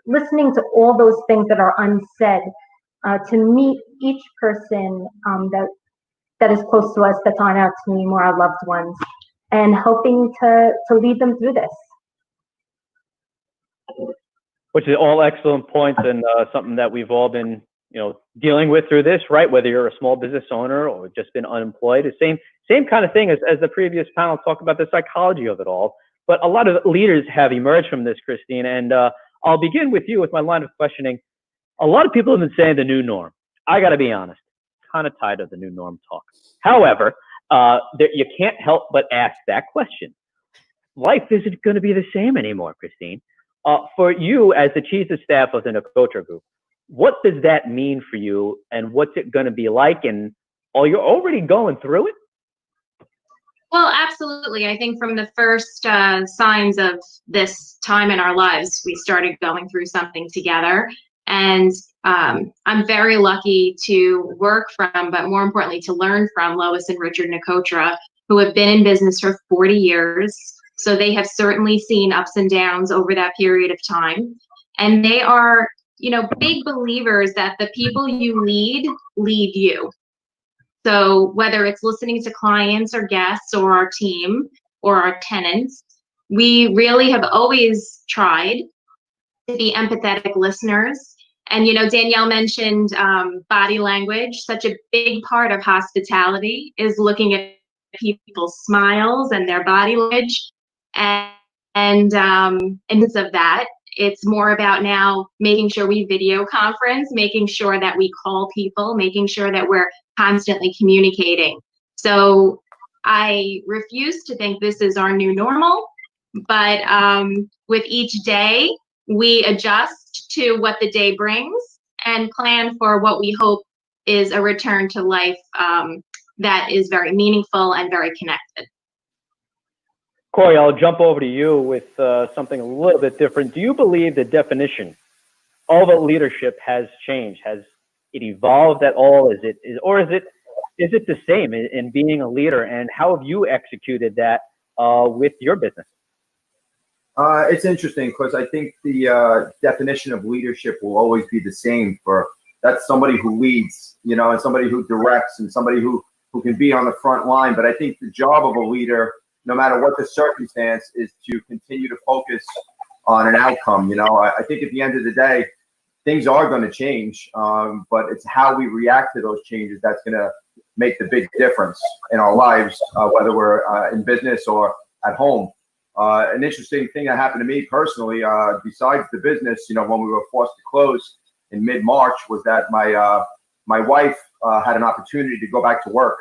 listening to all those things that are unsaid, to meet each person that is close to us, that's on our team or our loved ones, and helping to lead them through this. Which is all excellent points and something that we've all been, dealing with through this, right? Whether you're a small business owner or just been unemployed, the same kind of thing as the previous panel talked about the psychology of it all. But a lot of leaders have emerged from this, Kristine, and I'll begin with you with my line of questioning. A lot of people have been saying the new norm. I got to be honest, kind of tired of the new norm talk. However, you can't help but ask that question. Life isn't going to be the same anymore, Kristine. For you as the chief of staff of the Nicotra Group, what does that mean for you, and what's it going to be like? And are you already going through it? Well, absolutely. I think from the first signs of this time in our lives, we started going through something together. And I'm very lucky to work from, but more importantly, to learn from Lois and Richard Nicotra, who have been in business for 40 years. So they have certainly seen ups and downs over that period of time. And they are, big believers that the people you lead you. So whether it's listening to clients or guests or our team or our tenants, we really have always tried to be empathetic listeners. And, Danielle mentioned body language. Such a big part of hospitality is looking at people's smiles and their body language. And of that, it's more about now making sure we video conference, making sure that we call people, making sure that we're constantly communicating. So I refuse to think this is our new normal, but with each day, we adjust to what the day brings and plan for what we hope is a return to life that is very meaningful and very connected. Cory, I'll jump over to you with something a little bit different. Do you believe the definition of leadership has changed? Has it evolved at all? Is it the same in being a leader? And how have you executed that with your business? It's interesting because I think the definition of leadership will always be the same. That's somebody who leads, and somebody who directs, and somebody who can be on the front line. But I think the job of a leader, no matter what the circumstance, is to continue to focus on an outcome. I think at the end of the day, things are going to change, but it's how we react to those changes that's going to make the big difference in our lives, whether we're in business or at home. An interesting thing that happened to me personally, besides the business, when we were forced to close in mid-March, was that my wife had an opportunity to go back to work.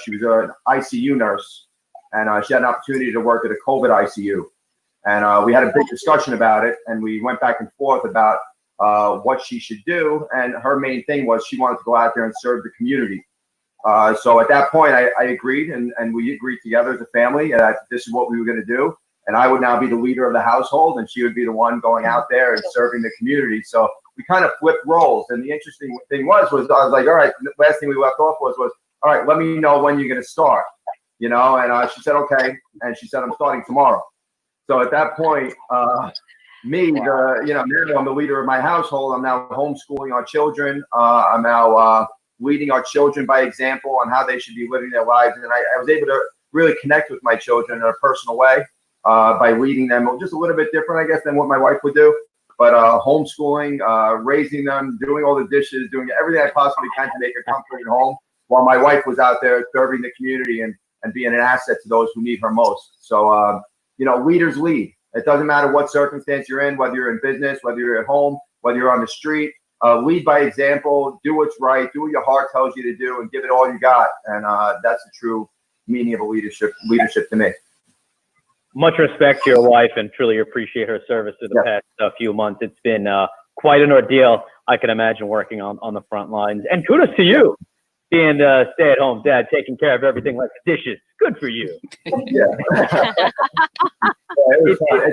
She was an ICU nurse, and she had an opportunity to work at a COVID ICU. And we had a big discussion about it, and we went back and forth about what she should do. And her main thing was she wanted to go out there and serve the community. So at that point, I agreed, and we agreed together as a family that this is what we were going to do. And I would now be the leader of the household, and she would be the one going out there and serving the community. So we kind of flipped roles. And the interesting thing was I was like, all right, the last thing we left off was, all right, let me know when you're going to start, and she said, okay. And she said, I'm starting tomorrow. So at that point, now I'm the leader of my household. I'm now homeschooling our children. I'm now leading our children by example on how they should be living their lives. And I was able to really connect with my children in a personal way by leading them just a little bit different, I guess, than what my wife would do. but homeschooling, raising them, doing all the dishes, doing everything I possibly can to make her comfortable at home, while my wife was out there serving the community and being an asset to those who need her most. So, leaders lead. It doesn't matter what circumstance you're in, whether you're in business, whether you're at home, whether you're on the street. Lead by example, do what's right, do what your heart tells you to do, and give it all you got. And that's the true meaning of a leadership to me. Much respect to your wife and truly appreciate her service through the past few months. It's been quite an ordeal, I can imagine, working on the front lines. And kudos to you, being a stay-at-home dad, taking care of everything like the dishes. Good for you. It's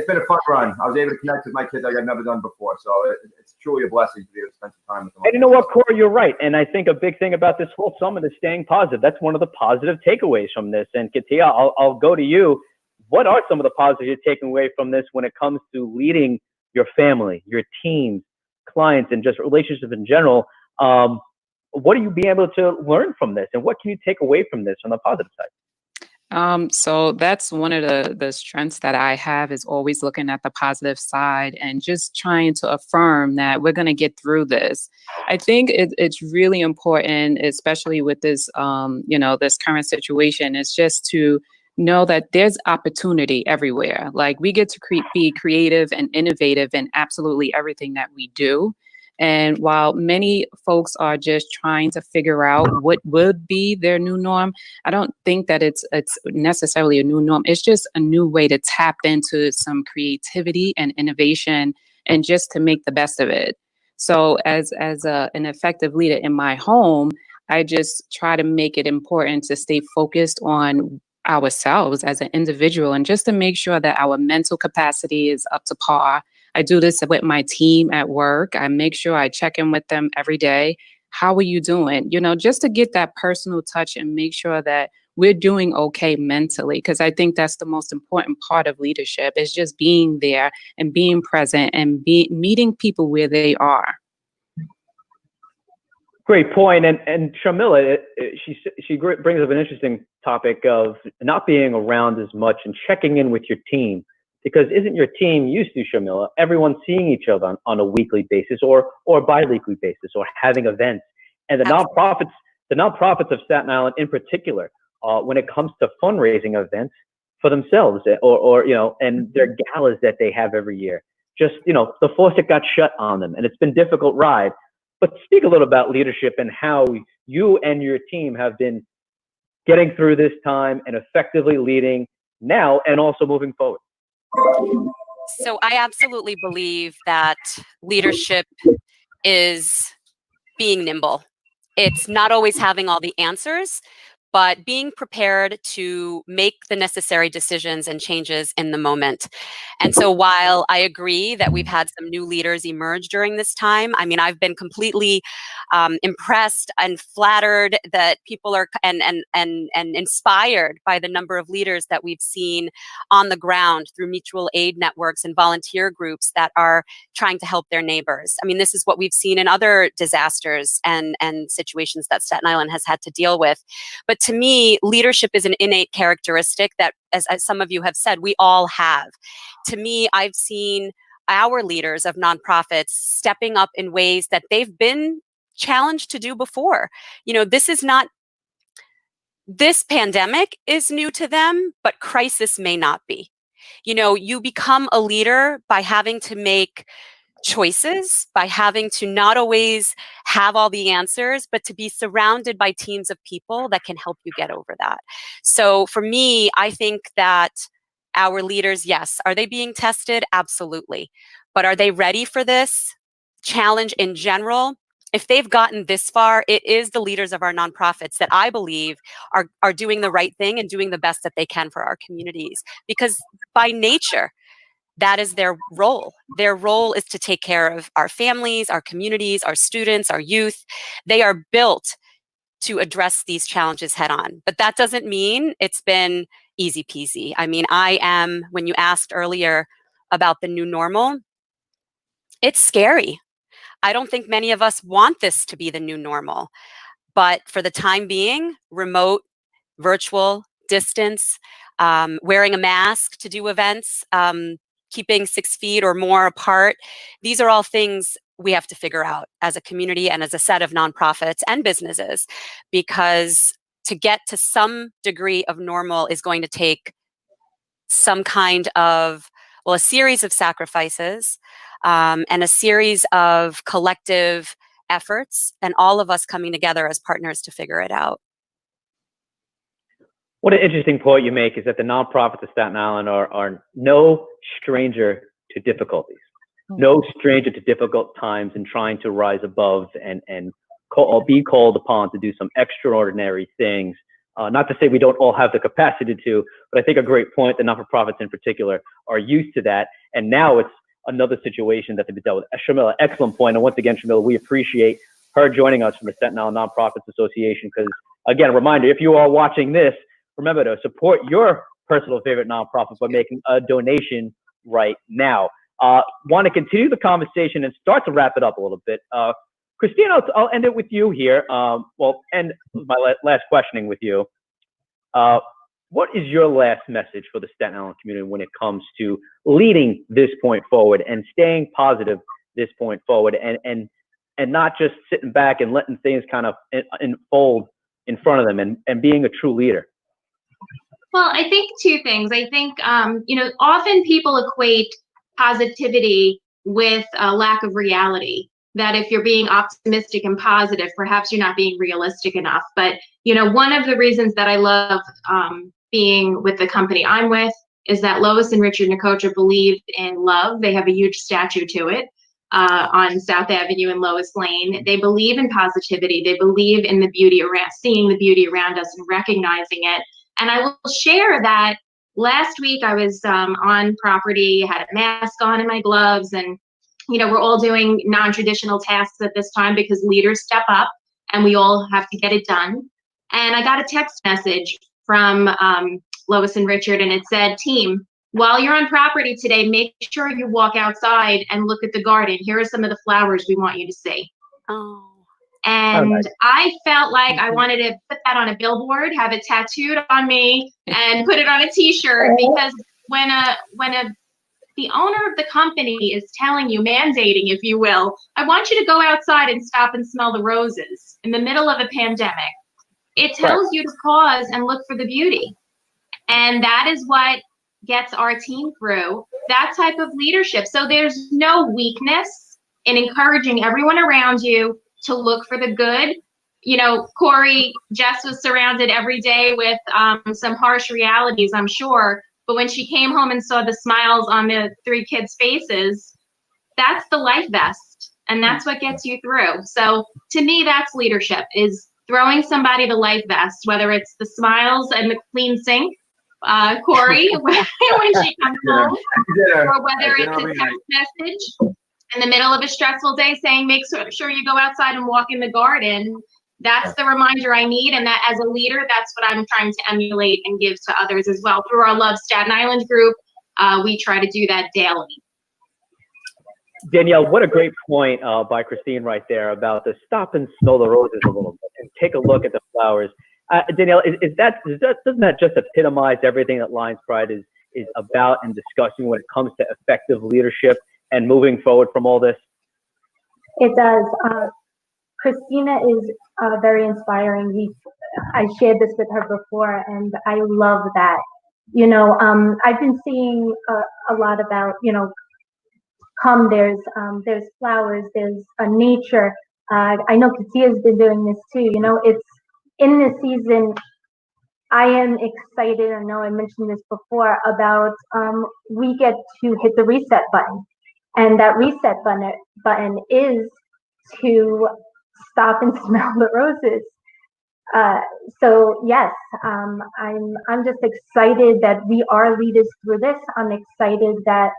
been a fun run. I was able to connect with my kids like I've never done before. So it's truly a blessing to be able to spend some time with them. And you know what, Cory, you're right. And I think a big thing about this whole summit is staying positive. That's one of the positive takeaways from this. And Katia, I'll go to you. What are some of the positives you're taking away from this when it comes to leading your family, your teams, clients, and just relationships in general? What are you being able to learn from this? And what can you take away from this on the positive side? So that's one of the strengths that I have, is always looking at the positive side and just trying to affirm that we're going to get through this. I think it's really important, especially with this, this current situation, is just to know that there's opportunity everywhere. Like, we get to be creative and innovative in absolutely everything that we do. And while many folks are just trying to figure out what would be their new norm, I don't think that it's necessarily a new norm. It's just a new way to tap into some creativity and innovation, and just to make the best of it. So as an effective leader in my home, I just try to make it important to stay focused on ourselves as an individual, and just to make sure that our mental capacity is up to par. I do this with my team at work. I make sure I check in with them every day. How are you doing? Just to get that personal touch and make sure that we're doing okay mentally, because I think that's the most important part of leadership, is just being there and being present and meeting people where they are. Great point. And Sharmila, she brings up an interesting topic of not being around as much and checking in with your team. Because isn't your team used to, Sharmila, everyone seeing each other on a weekly basis or bi-weekly basis, or having events? And the nonprofits of Staten Island in particular, when it comes to fundraising events for themselves, and their galas that they have every year, just, the faucet got shut on them, and it's been a difficult ride. But speak a little about leadership and how you and your team have been getting through this time and effectively leading now and also moving forward. So I absolutely believe that leadership is being nimble. It's not always having all the answers, but being prepared to make the necessary decisions and changes in the moment. And so while I agree that we've had some new leaders emerge during this time, I mean, I've been completely impressed and flattered that people are and inspired by the number of leaders that we've seen on the ground through mutual aid networks and volunteer groups that are trying to help their neighbors. I mean, this is what we've seen in other disasters and situations that Staten Island has had to deal with. But to me, leadership is an innate characteristic that, as some of you have said, we all have. To me, I've seen our leaders of nonprofits stepping up in ways that they've been challenged to do before. This pandemic is new to them, but crisis may not be. You become a leader by having to make choices, by having to not always have all the answers, but to be surrounded by teams of people that can help you get over that. So for me, I think that our leaders, yes, are they being tested? Absolutely. But are they ready for this challenge in general? If they've gotten this far, it is the leaders of our nonprofits that I believe are doing the right thing and doing the best that they can for our communities. Because by nature, that is their role. Their role is to take care of our families, our communities, our students, our youth. They are built to address these challenges head on. But that doesn't mean it's been easy peasy. I mean, when you asked earlier about the new normal, it's scary. I don't think many of us want this to be the new normal. But for the time being, remote, virtual, distance, wearing a mask to do events, keeping 6 feet or more apart. These are all things we have to figure out as a community and as a set of nonprofits and businesses, because to get to some degree of normal is going to take some kind of, well, a series of sacrifices and a series of collective efforts, and all of us coming together as partners to figure it out. What an interesting point you make is that the nonprofits of Staten Island are no stranger to difficulties, no stranger to difficult times and trying to rise above and be called upon to do some extraordinary things. Not to say we don't all have the capacity to, but I think a great point, the not-for-profits in particular are used to that. And now it's another situation that they've been dealt with. Shamila, excellent point. And once again, Shamila, we appreciate her joining us from the Staten Island Nonprofits Association, because again, a reminder, if you are watching this, remember to support your personal favorite nonprofit by making a donation right now. Want to continue the conversation and start to wrap it up a little bit. Kristine, I'll end it with you here. End my last questioning with you. What is your last message for the Staten Island community when it comes to leading this point forward and staying positive this point forward, and not just sitting back and letting things kind of unfold in front of them and being a true leader? Well, I think two things. I think, often people equate positivity with a lack of reality. That if you're being optimistic and positive, perhaps you're not being realistic enough. But, one of the reasons that I love being with the company I'm with is that Lois and Richard Nicotra believe in love. They have a huge statue to it on South Avenue and Lois Lane. They believe in positivity. They believe in the beauty around, seeing the beauty around us and recognizing it. And I will share that last week I was on property, had a mask on and my gloves, and we're all doing non-traditional tasks at this time because leaders step up and we all have to get it done. And I got a text message from Lois and Richard, and it said, "Team, while you're on property today, make sure you walk outside and look at the garden. Here are some of the flowers we want you to see." Oh. And nice. I felt like I wanted to put that on a billboard, have it tattooed on me, and put it on a T-shirt, because when the owner of the company is telling you, mandating, if you will, I want you to go outside and stop and smell the roses in the middle of a pandemic. It tells you to pause and look for the beauty. And that is what gets our team through that type of leadership. So there's no weakness in encouraging everyone around you to look for the good. Cory, Jess was surrounded every day with some harsh realities, I'm sure. But when she came home and saw the smiles on the 3 kids' faces, that's the life vest. And that's what gets you through. So to me, that's leadership, is throwing somebody the life vest, whether it's the smiles and the clean sink, Cory, when she comes home, or whether it's a text message in the middle of a stressful day saying, make sure you go outside and walk in the garden. That's the reminder I need, and that as a leader, that's what I'm trying to emulate and give to others as well. Through our Love Staten Island group, we try to do that daily. Danielle, what a great point by Kristine right there about the stop and smell the roses a little bit and take a look at the flowers. Danielle, doesn't that just epitomize everything that Lions Pride is about and discussing when it comes to effective leadership and moving forward from all this? It does. Christina is very inspiring. I shared this with her before, and I love that. I've been seeing a lot about, there's flowers, there's nature. I know Katia's been doing this too. It's in this season. I am excited. I know I mentioned this before about we get to hit the reset button, and that reset button is to stop and smell the roses. So yes, I'm just excited that we are leaders through this. I'm excited that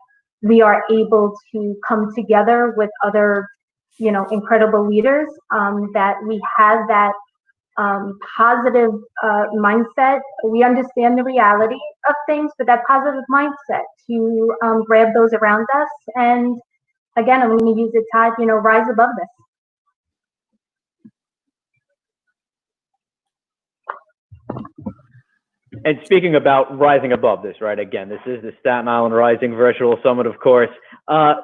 we are able to come together with other, incredible leaders, that we have that positive mindset. We understand the reality of things, but that positive mindset to grab those around us. And again, I'm going to use it, Todd, rise above this. And speaking about rising above this, right? Again, this is the Staten Island Rising Virtual Summit, of course.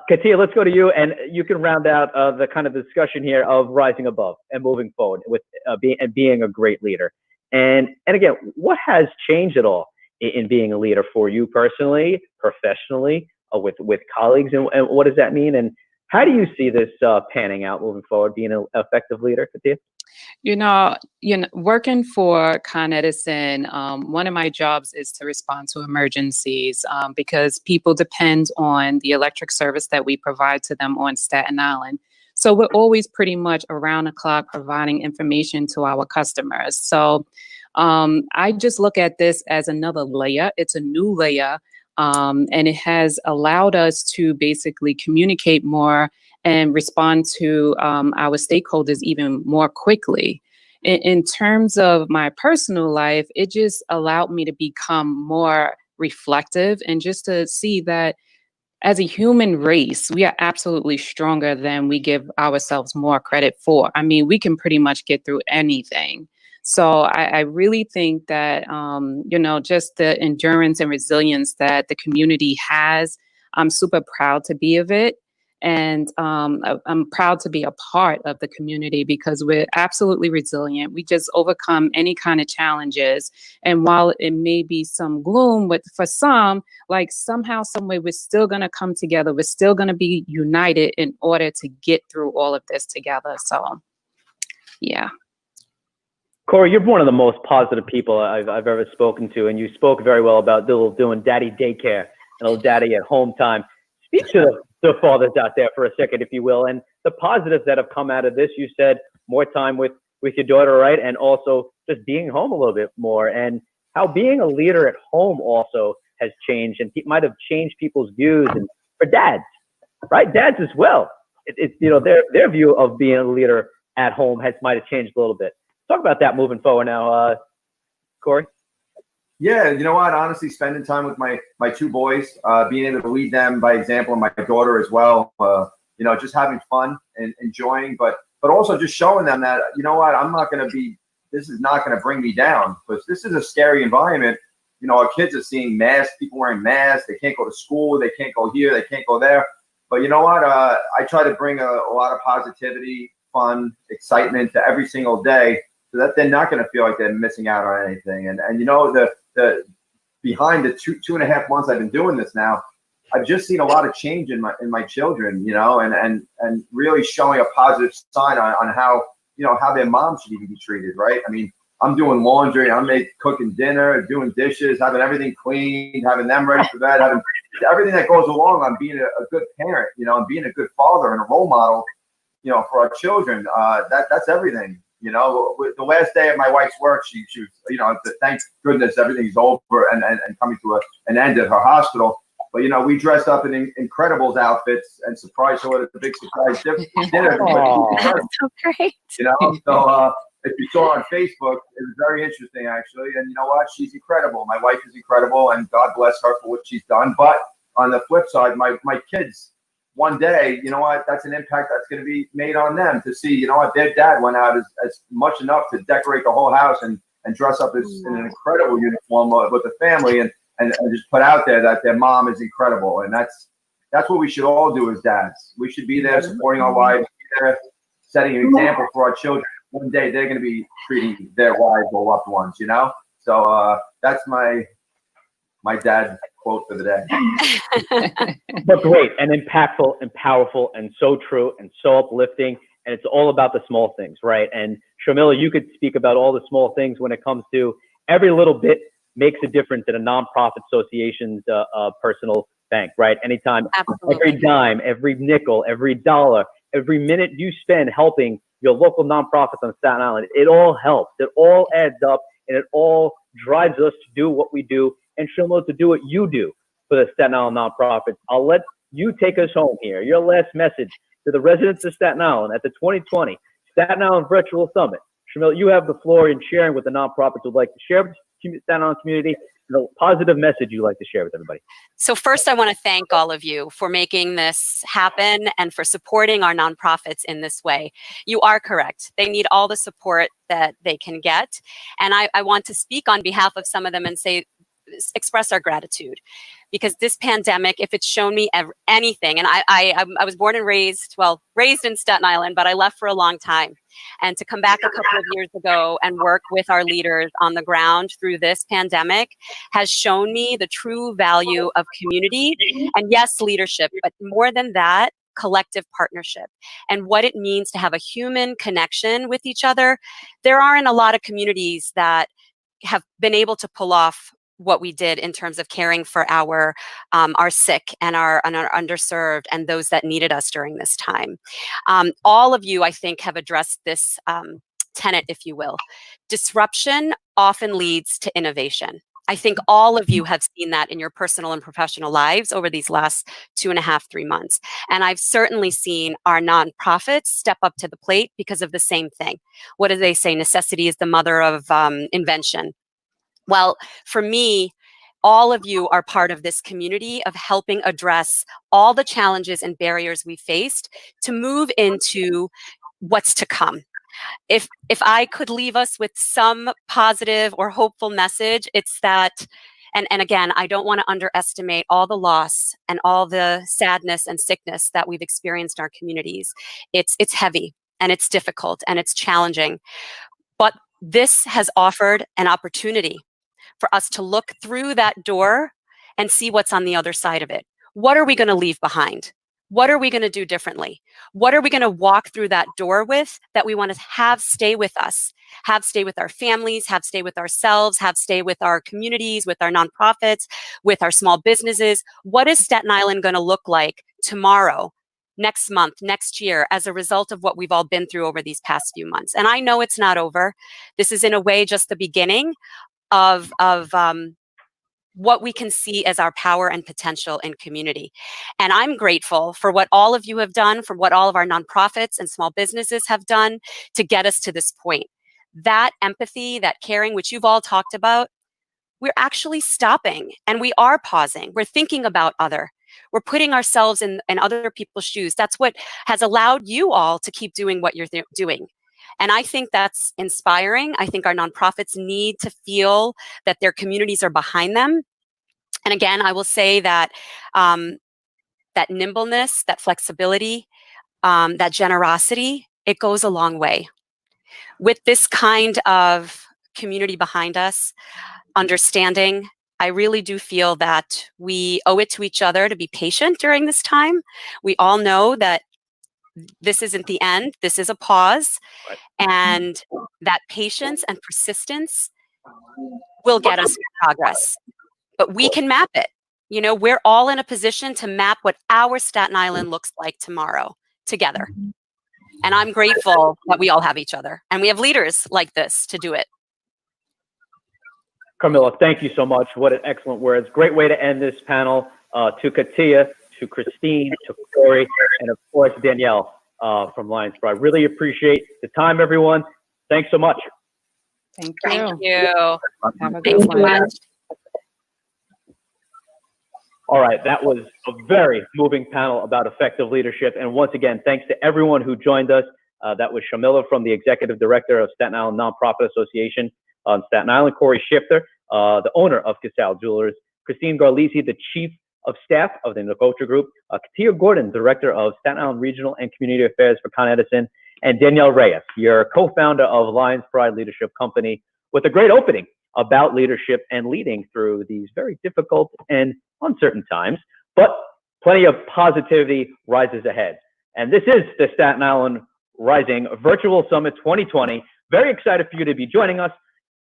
Katia, let's go to you, and you can round out the kind of discussion here of rising above and moving forward with being a great leader. And again, what has changed at all in being a leader for you personally, professionally, with colleagues, and what does that mean? And how do you see this panning out moving forward, being an effective leader, Katia? Working for Con Edison, one of my jobs is to respond to emergencies because people depend on the electric service that we provide to them on Staten Island. So we're always pretty much around the clock providing information to our customers. So I just look at this as another layer. It's a new layer, and it has allowed us to basically communicate more and respond to our stakeholders even more quickly. In terms of my personal life, it just allowed me to become more reflective and just to see that as a human race, we are absolutely stronger than we give ourselves more credit for. I mean, we can pretty much get through anything. So I really think that, just the endurance and resilience that the community has, I'm super proud to be of it. And I'm proud to be a part of the community because we're absolutely resilient. We just overcome any kind of challenges. And while it may be some gloom, for some, like somehow, some way, we're still going to come together. We're still going to be united in order to get through all of this together. So, yeah. Cory, you're one of the most positive people I've ever spoken to, and you spoke very well about doing daddy daycare and little daddy at home time. Speak to the fathers out there for a second, if you will, and the positives that have come out of this. You said more time with your daughter, right? And also just being home a little bit more, and how being a leader at home also has changed and might have changed people's views, and for dads, right? Dads as well. It's their view of being a leader at home might have changed a little bit. Talk about that moving forward now, Cory. Yeah, you know what? Honestly, spending time with my two boys, being able to lead them by example, and my daughter as well. Just having fun and enjoying, but also just showing them that this is not going to bring me down, because this is a scary environment. Our kids are seeing masks, people wearing masks. They can't go to school. They can't go here. They can't go there. But you know what? I try to bring a lot of positivity, fun, excitement to every single day, so that they're not going to feel like they're missing out on anything. And the behind the 2.5 months I've been doing this now, I've just seen a lot of change in my children, and really showing a positive sign on how their mom should even be treated, right? I mean, I'm doing laundry, I'm cooking dinner, doing dishes, having everything clean, having them ready for bed, having everything that goes along on being a good parent, and being a good father and a role model, for our children. That's everything. The last day of my wife's work, she was, thank goodness everything's over and coming to an end at her hospital. But we dressed up in Incredibles outfits and surprised her with a big surprise dinner. That's so great. So if you saw on Facebook, it was very interesting actually. And you know what? She's incredible. My wife is incredible, and God bless her for what she's done. But on the flip side, my kids, one day, that's an impact that's going to be made on them to see, their dad went out as much enough to decorate the whole house and dress up in an incredible uniform with the family and just put out there that their mom is incredible. And that's what we should all do as dads. We should be there supporting our wives, be there setting an example for our children. One day they're going to be treating their wives or loved ones, So that's my dad quote for the day. But great and impactful and powerful and so true and so uplifting. And it's all about the small things, right? And Shamila, you could speak about all the small things when it comes to every little bit makes a difference in a nonprofit association's personal bank, right? Anytime, absolutely. Every dime, every nickel, every dollar, every minute you spend helping your local nonprofits on Staten Island, it all helps. It all adds up, and it all drives us to do what we do, and Shamila, to do what you do for the Staten Island nonprofits. I'll let you take us home here. Your last message to the residents of Staten Island at the 2020 Staten Island Virtual Summit. Shamila, you have the floor in sharing what the nonprofits would like to share with the Staten Island community. positive message you'd like to share with everybody? So first, I want to thank all of you for making this happen and for supporting our nonprofits in this way. You are correct. They need all the support that they can get. And I want to speak on behalf of some of them and express our gratitude, because this pandemic, if it's shown me anything, and I was born and raised in Staten Island, but I left for a long time. And to come back a couple of years ago and work with our leaders on the ground through this pandemic has shown me the true value of community and, yes, leadership, but more than that, collective partnership and what it means to have a human connection with each other. There aren't a lot of communities that have been able to pull off what we did in terms of caring for our sick and our underserved and those that needed us during this time. All of you, I think, have addressed this tenet, if you will. Disruption often leads to innovation. I think all of you have seen that in your personal and professional lives over these last 2.5, 3 months. And I've certainly seen our nonprofits step up to the plate because of the same thing. What do they say? Necessity is the mother of invention. Well, for me, all of you are part of this community of helping address all the challenges and barriers we faced to move into what's to come. If I could leave us with some positive or hopeful message, it's that, and again, I don't want to underestimate all the loss and all the sadness and sickness that we've experienced in our communities. It's heavy and it's difficult and it's challenging, but this has offered an opportunity for us to look through that door and see what's on the other side of it. What are we going to leave behind? What are we going to do differently? What are we going to walk through that door with that we want to have stay with us, have stay with our families, have stay with ourselves, have stay with our communities, with our nonprofits, with our small businesses? What is Staten Island going to look like tomorrow, next month, next year, as a result of what we've all been through over these past few months? And I know it's not over. This is in a way just the beginning of what we can see as our power and potential in community. And I'm grateful for what all of you have done, for what all of our nonprofits and small businesses have done to get us to this point. That empathy, that caring, which you've all talked about, we're actually stopping and we are pausing. We're thinking about we're putting ourselves in other people's shoes. That's what has allowed you all to keep doing what you're doing. And I think that's inspiring. I think our nonprofits need to feel that their communities are behind them. And again, I will say that that nimbleness, that flexibility, that generosity, it goes a long way. With this kind of community behind us, understanding, I really do feel that we owe it to each other to be patient during this time. We all know that this isn't the end. This is a pause. Right. And that patience and persistence will get us progress. But we can map it. You know, we're all in a position to map what our Staten Island looks like tomorrow together. And I'm grateful that we all have each other and we have leaders like this to do it. Carmilla, thank you so much. What an excellent words. Great way to end this panel. To Katia, to Kristine, to Cory, and of course, Danielle from Lions Pride. Really appreciate the time, everyone. Thanks so much. Thank you. Thank you. Have a good one. All right, that was a very moving panel about effective leadership. And once again, thanks to everyone who joined us. That was Shamila from the Executive Director of Staten Island Nonprofit Association on Staten Island, Cory Schifter, the owner of Casale Jewelers, Kristine Garlisi, the Chief of Staff of the Culture Group, Katia Gordon, Director of Staten Island Regional and Community Affairs for Con Edison, and Danielle Reyes, your co-founder of Lions Pride Leadership Company, with a great opening about leadership and leading through these very difficult and uncertain times, but plenty of positivity rises ahead. And this is the Staten Island Rising Virtual Summit 2020. Very excited for you to be joining us.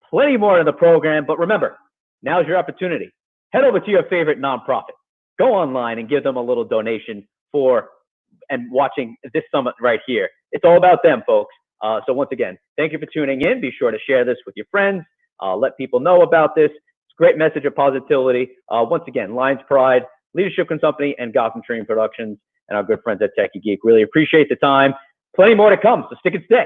Plenty more in the program, but remember, now's your opportunity. Head over to your favorite nonprofit. Go online and give them a little donation for and watching this summit right here. It's all about them, folks. So once again, thank you for tuning in. Be sure to share this with your friends. Let people know about this. It's a great message of positivity. Once again, Lions Pride, Leadership Company, and Gotham Trinity Productions, and our good friends at Techie Geek. Really appreciate the time. Plenty more to come, so stick and stay.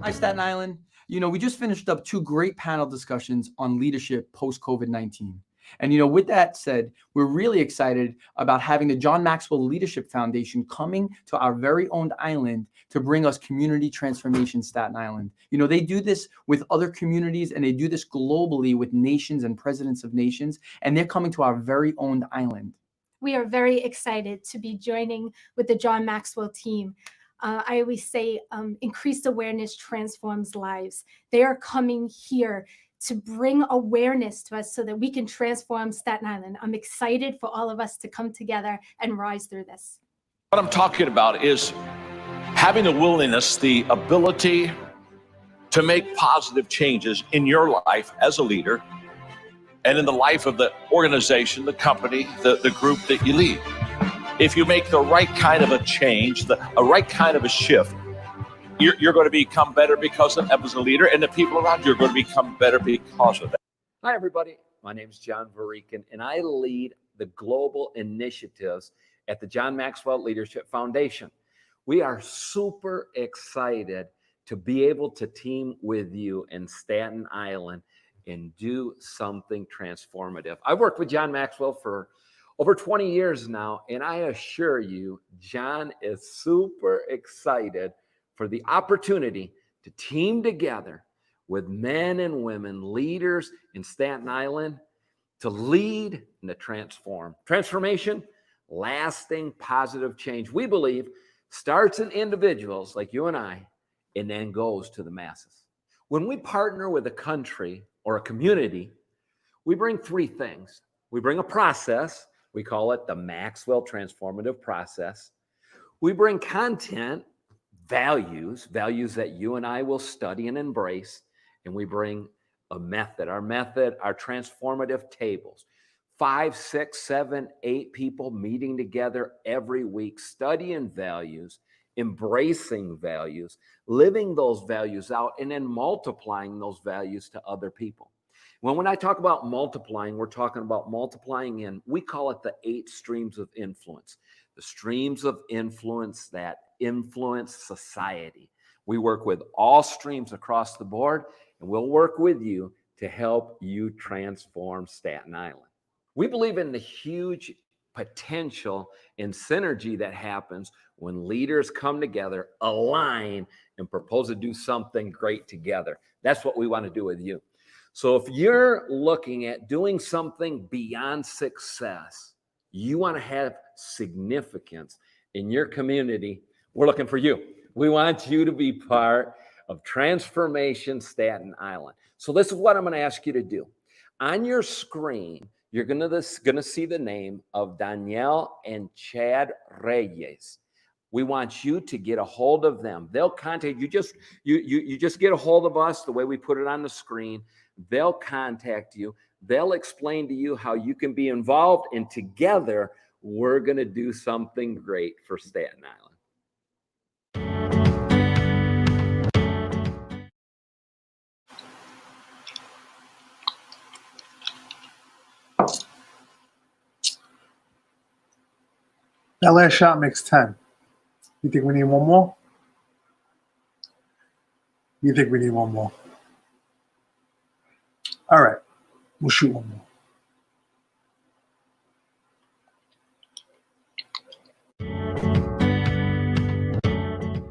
Hi, Staten Island. You know, we just finished up 2 great panel discussions on leadership post-COVID-19. And, you know, with that said, we're really excited about having the John Maxwell Leadership Foundation coming to our very own island to bring us community transformation Staten Island. You know, they do this with other communities and they do this globally with nations and presidents of nations, and they're coming to our very own island. We are very excited to be joining with the John Maxwell team. I always say increased awareness transforms lives. They are coming here to bring awareness to us so that we can transform Staten Island. I'm excited for all of us to come together and rise through this. What I'm talking about is having the willingness, the ability to make positive changes in your life as a leader and in the life of the organization, the company, the group that you lead. If you make the right kind of a change, a right kind of a shift, you're going to become better because of as a leader, and the people around you are going to become better because of that. Hi, everybody. My name is John Varikin, and I lead the global initiatives at the John Maxwell Leadership Foundation. We are super excited to be able to team with you in Staten Island and do something transformative. I've worked with John Maxwell for over 20 years now, and I assure you, John is super excited for the opportunity to team together with men and women, leaders in Staten Island, to lead and to transform. Transformation, lasting positive change, we believe, starts in individuals like you and I, and then goes to the masses. When we partner with a country or a community, we bring 3 things. We bring a process. We call it the Maxwell Transformative Process. We bring content, values that you and I will study and embrace. And we bring a method, our transformative tables. 5, 6, 7, 8 people meeting together every week, studying values, embracing values, living those values out, and then multiplying those values to other people. When I talk about multiplying, we're talking about multiplying in, we call it the 8 streams of influence, the streams of influence that influence society. We work with all streams across the board, and we'll work with you to help you transform Staten Island. We believe in the huge potential and synergy that happens when leaders come together, align, and propose to do something great together. That's what we want to do with you. So if you're looking at doing something beyond success, you want to have significance in your community, we're looking for you. We want you to be part of Transformation Staten Island. So this is what I'm going to ask you to do. On your screen, you're going to see the name of Danielle and Chad Reyes. We want you to get a hold of them. They'll contact you. You just get a hold of us the way we put it on the screen. They'll contact you. They'll explain to you how you can be involved, and together we're going to do something great for Staten Island. That last shot makes 10. You think we need one more? You think we need one more? All right, we'll shoot one more.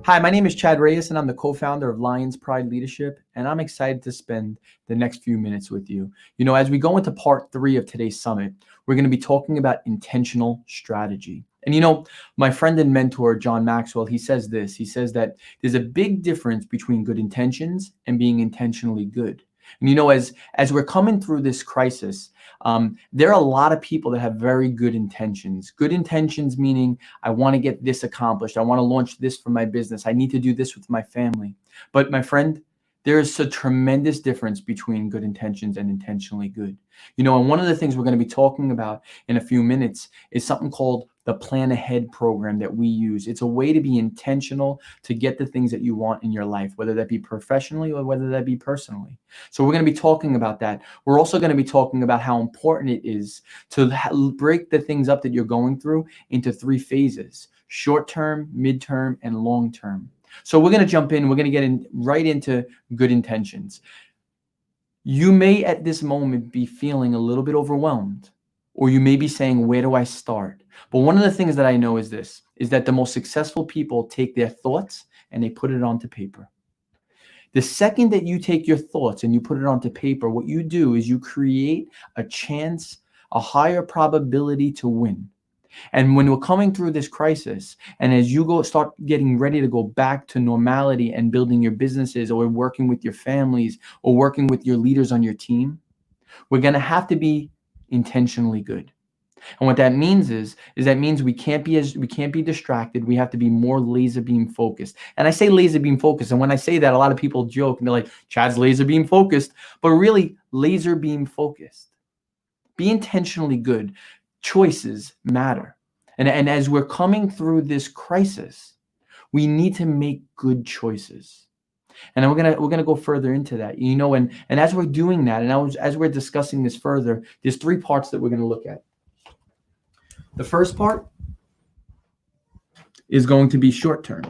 Hi, my name is Chad Reyes, and I'm the co-founder of Lions Pride Leadership, and I'm excited to spend the next few minutes with you. You know, as we go into part 3 of today's summit, we're going to be talking about intentional strategy. And you know, my friend and mentor, John Maxwell, he says this. He says that there's a big difference between good intentions and being intentionally good. And you know, as we're coming through this crisis, there are a lot of people that have very good intentions. Good intentions meaning I want to get this accomplished. I want to launch this for my business. I need to do this with my family. But my friend, there is a tremendous difference between good intentions and intentionally good. You know, and one of the things we're going to be talking about in a few minutes is something called the Plan Ahead program that we use. It's a way to be intentional to get the things that you want in your life, whether that be professionally or whether that be personally. So we're going to be talking about that. We're also going to be talking about how important it is to break the things up that you're going through into 3 phases: short-term, mid-term, and long-term. So we're going to jump in. We're going to get right into good intentions. You may at this moment be feeling a little bit overwhelmed, or you may be saying, where do I start? But one of the things that I know is this, is that the most successful people take their thoughts and they put it onto paper. The second that you take your thoughts and you put it onto paper, what you do is you create a chance, a higher probability to win. And when we're coming through this crisis, and as you start getting ready to go back to normality and building your businesses, or working with your families, or working with your leaders on your team, we're going to have to be intentionally good. And what that means is that means we can't be distracted. We have to be more laser beam focused. And I say laser beam focused. And when I say that, a lot of people joke and they're like, Chad's laser beam focused, but really laser beam focused. Be intentionally good. Choices matter. And as we're coming through this crisis, we need to make good choices. And we're gonna go further into that, and as we're doing that, and as we're discussing this further, there's 3 parts that we're gonna look at. The first part is going to be short term.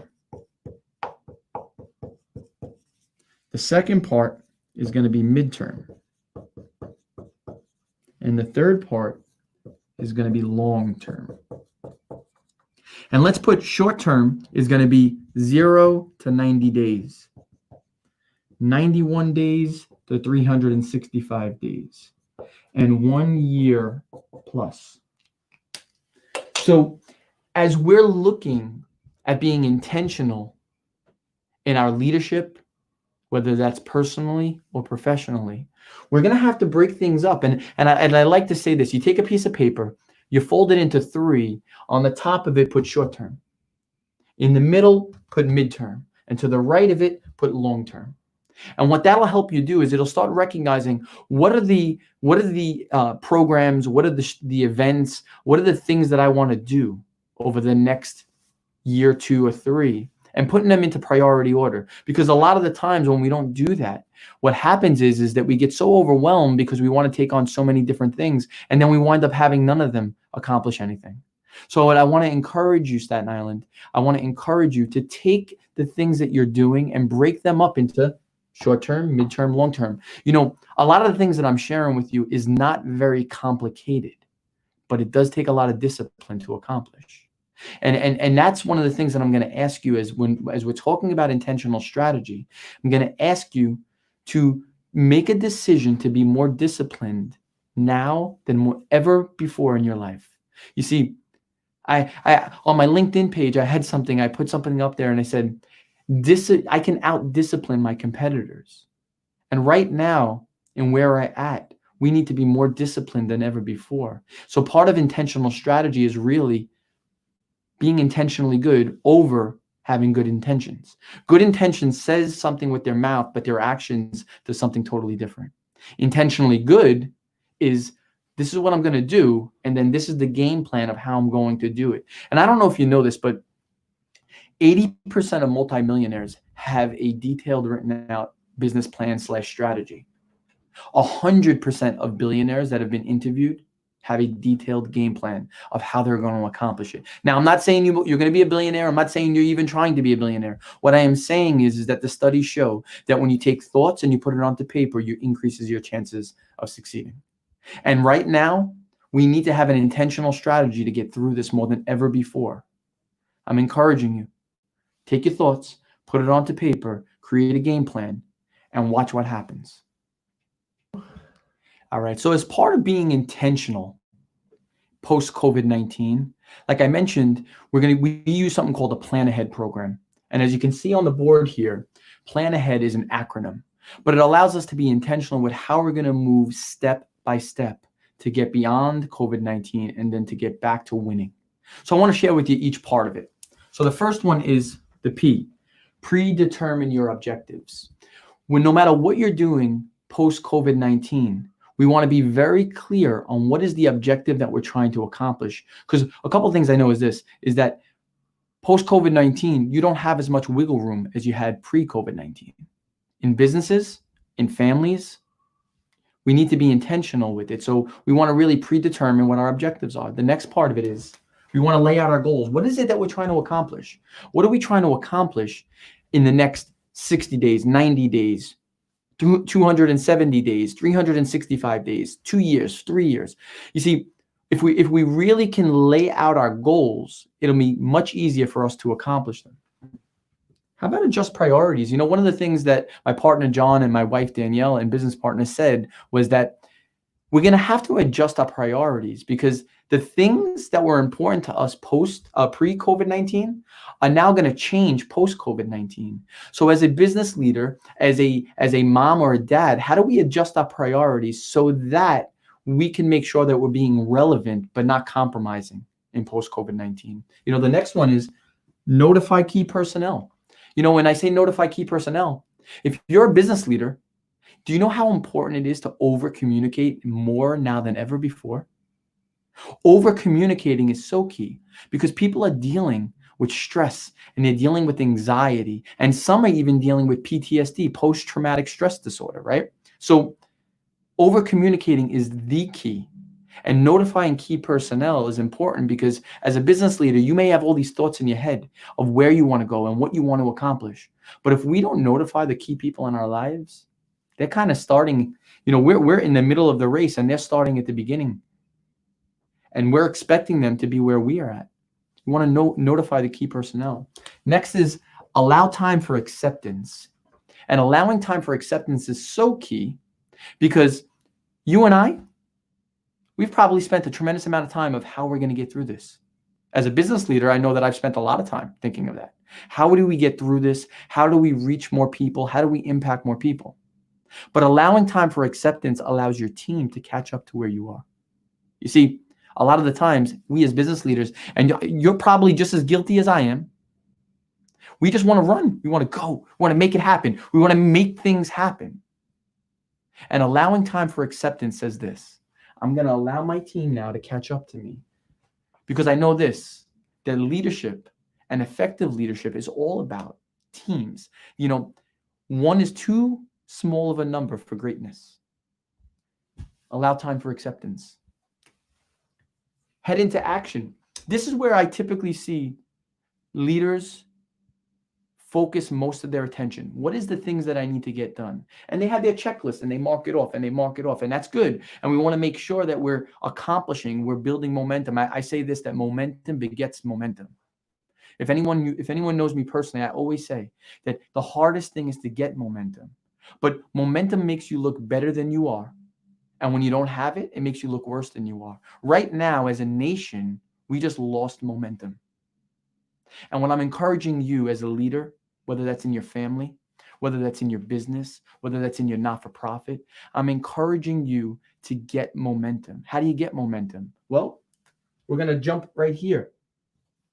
The second part is going to be midterm. And the third part is going to be long term. And let's put short term is going to be 0 to 90 days, 91 days to 365 days, and 1 year plus. So as we're looking at being intentional in our leadership, whether that's personally or professionally, we're going to have to break things up. And I like to say this, you take a piece of paper, you fold it into 3, on the top of it, put short term. In the middle, put midterm. And to the right of it, put long term. And what that'll help you do is it'll start recognizing what are the programs, what are the events, what are the things that I want to do over the next year, 2 or 3, and putting them into priority order. Because a lot of the times when we don't do that, what happens is that we get so overwhelmed because we want to take on so many different things, and then we wind up having none of them accomplish anything. So what I want to encourage you, Staten Island, I want to encourage you to take the things that you're doing and break them up into short-term, midterm, long-term. A lot of the things that I'm sharing with you is not very complicated, but it does take a lot of discipline to accomplish. And that's one of the things that I'm going to ask you as we're talking about intentional strategy. I'm going to ask you to make a decision to be more disciplined now than ever before in your life. You see, I on my LinkedIn page, I put something up there and I said, I can out-discipline my competitors. And right now, in where we're at, we need to be more disciplined than ever before. So part of intentional strategy is really being intentionally good over having good intentions. Good intentions says something with their mouth, but their actions do something totally different. Intentionally good is, this is what I'm going to do, and then this is the game plan of how I'm going to do it. And I don't know if you know this, but 80% of multimillionaires have a detailed written out business plan / strategy. 100% of billionaires that have been interviewed have a detailed game plan of how they're going to accomplish it. Now, I'm not saying you're going to be a billionaire. I'm not saying you're even trying to be a billionaire. What I am saying is that the studies show that when you take thoughts and you put it onto paper, you increases your chances of succeeding. And right now, we need to have an intentional strategy to get through this more than ever before. I'm encouraging you. Take your thoughts, put it onto paper, create a game plan, and watch what happens. All right. So as part of being intentional post-COVID-19, like I mentioned, we use something called a Plan Ahead program. And as you can see on the board here, Plan Ahead is an acronym, but it allows us to be intentional with how we're going to move step by step to get beyond COVID-19 and then to get back to winning. So I want to share with you each part of it. So the first one is the P, predetermine your objectives. No matter what you're doing post-COVID-19, we want to be very clear on what is the objective that we're trying to accomplish. Because a couple of things I know is that post-COVID-19, you don't have as much wiggle room as you had pre-COVID-19. In businesses, in families, we need to be intentional with it. So we want to really predetermine what our objectives are. The next part of it is We want to lay out our goals. What is it that we're trying to accomplish? What are we trying to accomplish in the next 60 days, 90 days, 270 days, 365 days, 2 years, 3 years? You see, if we really can lay out our goals, it'll be much easier for us to accomplish them. How about adjust priorities? You know, one of the things that my partner John and my wife Danielle and business partner said was that we're going to have to adjust our priorities, because the things that were important to us pre-COVID-19 are now going to change post-COVID-19. So as a business leader, as a mom or a dad, how do we adjust our priorities so that we can make sure that we're being relevant but not compromising in post-COVID-19? You know, the next one is notify key personnel. You know, when I say notify key personnel, if you're a business leader, do you know how important it is to over-communicate more now than ever before? Over-communicating is so key, because people are dealing with stress and they're dealing with anxiety, and some are even dealing with PTSD, post-traumatic stress disorder, right? So over-communicating is the key. And notifying key personnel is important, because as a business leader, you may have all these thoughts in your head of where you want to go and what you want to accomplish. But if we don't notify the key people in our lives, they're kind of starting, you know, we're in the middle of the race and they're starting at the beginning. And we're expecting them to be where we are at. You want to notify the key personnel. Next is allow time for acceptance. And allowing time for acceptance is so key, because you and I, we've probably spent a tremendous amount of time of how we're going to get through this. As a business leader, I know that I've spent a lot of time thinking of that. How do we get through this? How do we reach more people? How do we impact more people? But allowing time for acceptance allows your team to catch up to where you are. You see, a lot of the times, we as business leaders, and you're probably just as guilty as I am, we just want to run. We want to go. We want to make it happen. We want to make things happen. And allowing time for acceptance says this: I'm going to allow my team now to catch up to me, because I know this, that leadership and effective leadership is all about teams. You know, one is too small of a number for greatness. Allow time for acceptance. Head into action. This is where I typically see leaders focus most of their attention. What is the things that I need to get done? And they have their checklist and they mark it off and they mark it off, and that's good. And we want to make sure that we're accomplishing, we're building momentum. I say this, that momentum begets momentum. If anyone knows me personally, I always say that the hardest thing is to get momentum. But momentum makes you look better than you are. And when you don't have it, it makes you look worse than you are. Right now, as a nation, we just lost momentum. And what I'm encouraging you as a leader, whether that's in your family, whether that's in your business, whether that's in your not-for-profit, I'm encouraging you to get momentum. How do you get momentum? Well, we're going to jump right here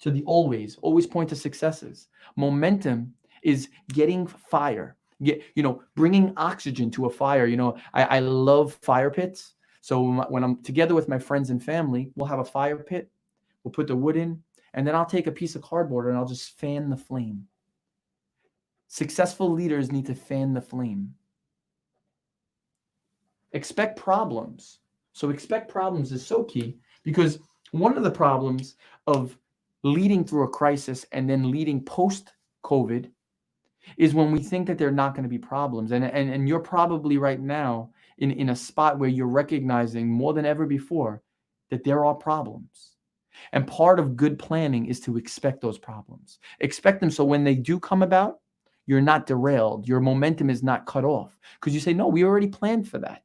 to the always point to successes. Momentum is getting fire. Bringing oxygen to a fire. I love fire pits. So when I'm together with my friends and family, we'll have a fire pit. We'll put the wood in, and then I'll take a piece of cardboard and I'll just fan the flame. Successful leaders need to fan the flame. Expect problems. So expect problems is so key, because one of the problems of leading through a crisis and then leading post-COVID is when we think that there are not going to be problems. And you're probably right now in a spot where you're recognizing more than ever before that there are problems. And part of good planning is to expect those problems. Expect them so when they do come about, you're not derailed. Your momentum is not cut off, because you say, no, we already planned for that.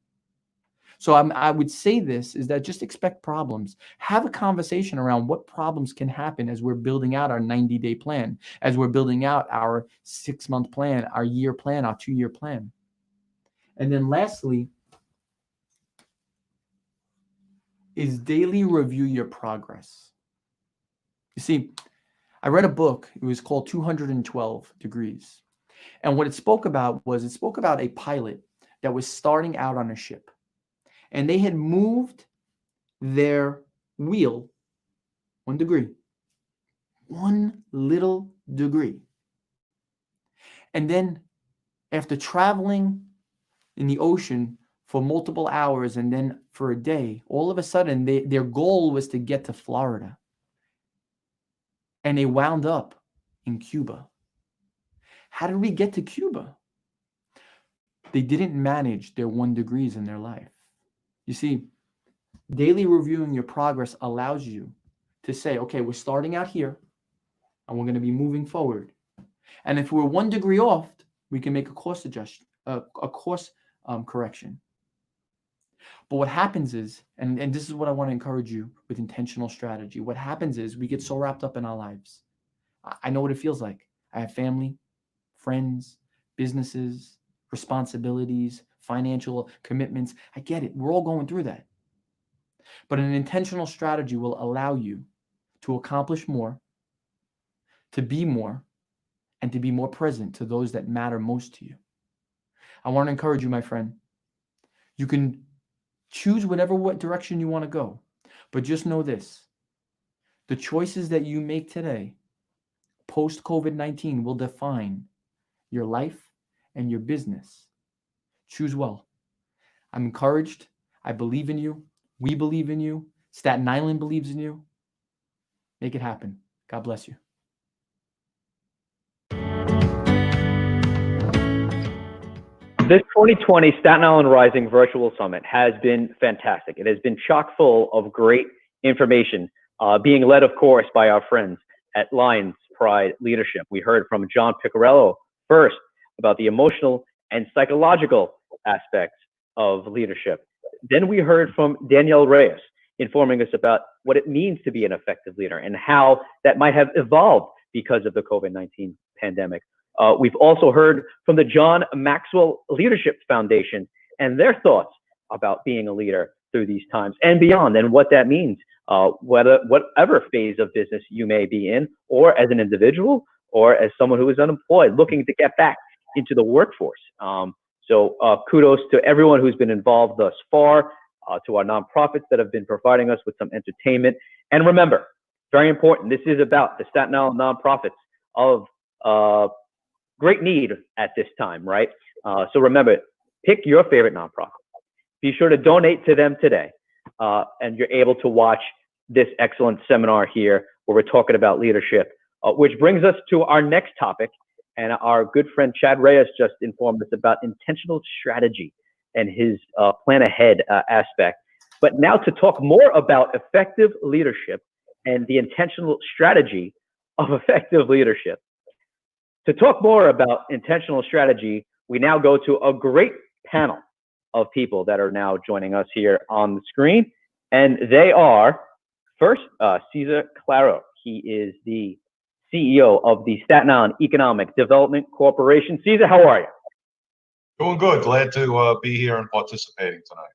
So I would say this is that just expect problems. Have a conversation around what problems can happen as we're building out our 90-day plan, as we're building out our 6-month plan, our year plan, our 2-year plan. And then lastly is daily review your progress. You see, I read a book. It was called 212 Degrees. And what it spoke about a pilot that was starting out on a ship. And they had moved their wheel 1 degree, 1 little degree. And then after traveling in the ocean for multiple hours and then for a day, all of a sudden their goal was to get to Florida. and they wound up in Cuba. How did we get to Cuba? They didn't manage their 1 degrees in their life. You see, daily reviewing your progress allows you to say, okay, we're starting out here and we're going to be moving forward. And if we're 1 degree off, we can make a course correction. But what happens is, and this is what I want to encourage you with intentional strategy. What happens is we get so wrapped up in our lives. I know what it feels like. I have family, friends, businesses, responsibilities, financial commitments. I get it. We're all going through that. But an intentional strategy will allow you to accomplish more, to be more, and to be more present to those that matter most to you. I want to encourage you, my friend. You can choose what direction you want to go, but just know this. The choices that you make today, post-COVID-19, will define your life and your business. Choose well. I'm encouraged. I believe in you. We believe in you. Staten Island believes in you. Make it happen. God bless you. This 2020 Staten Island Rising Virtual Summit has been fantastic. It has been chock full of great information, being led, of course, by our friends at Lions Pride Leadership. We heard from John Picarello first about the emotional and psychological aspects of leadership. Then we heard from Danielle Reyes, informing us about what it means to be an effective leader and how that might have evolved because of the COVID-19 pandemic. We've also heard from the John Maxwell Leadership Foundation and their thoughts about being a leader through these times and beyond, and what that means, whatever phase of business you may be in, or as an individual, or as someone who is unemployed, looking to get back into the workforce. So kudos to everyone who's been involved thus far, to our nonprofits that have been providing us with some entertainment. And remember, very important, this is about the Staten Island nonprofits of great need at this time, right? So remember, pick your favorite nonprofit. Be sure to donate to them today. And you're able to watch this excellent seminar here where we're talking about leadership, which brings us to our next topic. And our good friend Chad Reyes just informed us about intentional strategy and his plan ahead aspect. But now to talk more about effective leadership and the intentional strategy of effective leadership. To talk more about intentional strategy, we now go to a great panel of people that are now joining us here on the screen. And they are, first, Cesar Claro. He is the CEO of the Staten Island Economic Development Corporation. Cesar, how are you? Doing good. Glad to be here and participating tonight.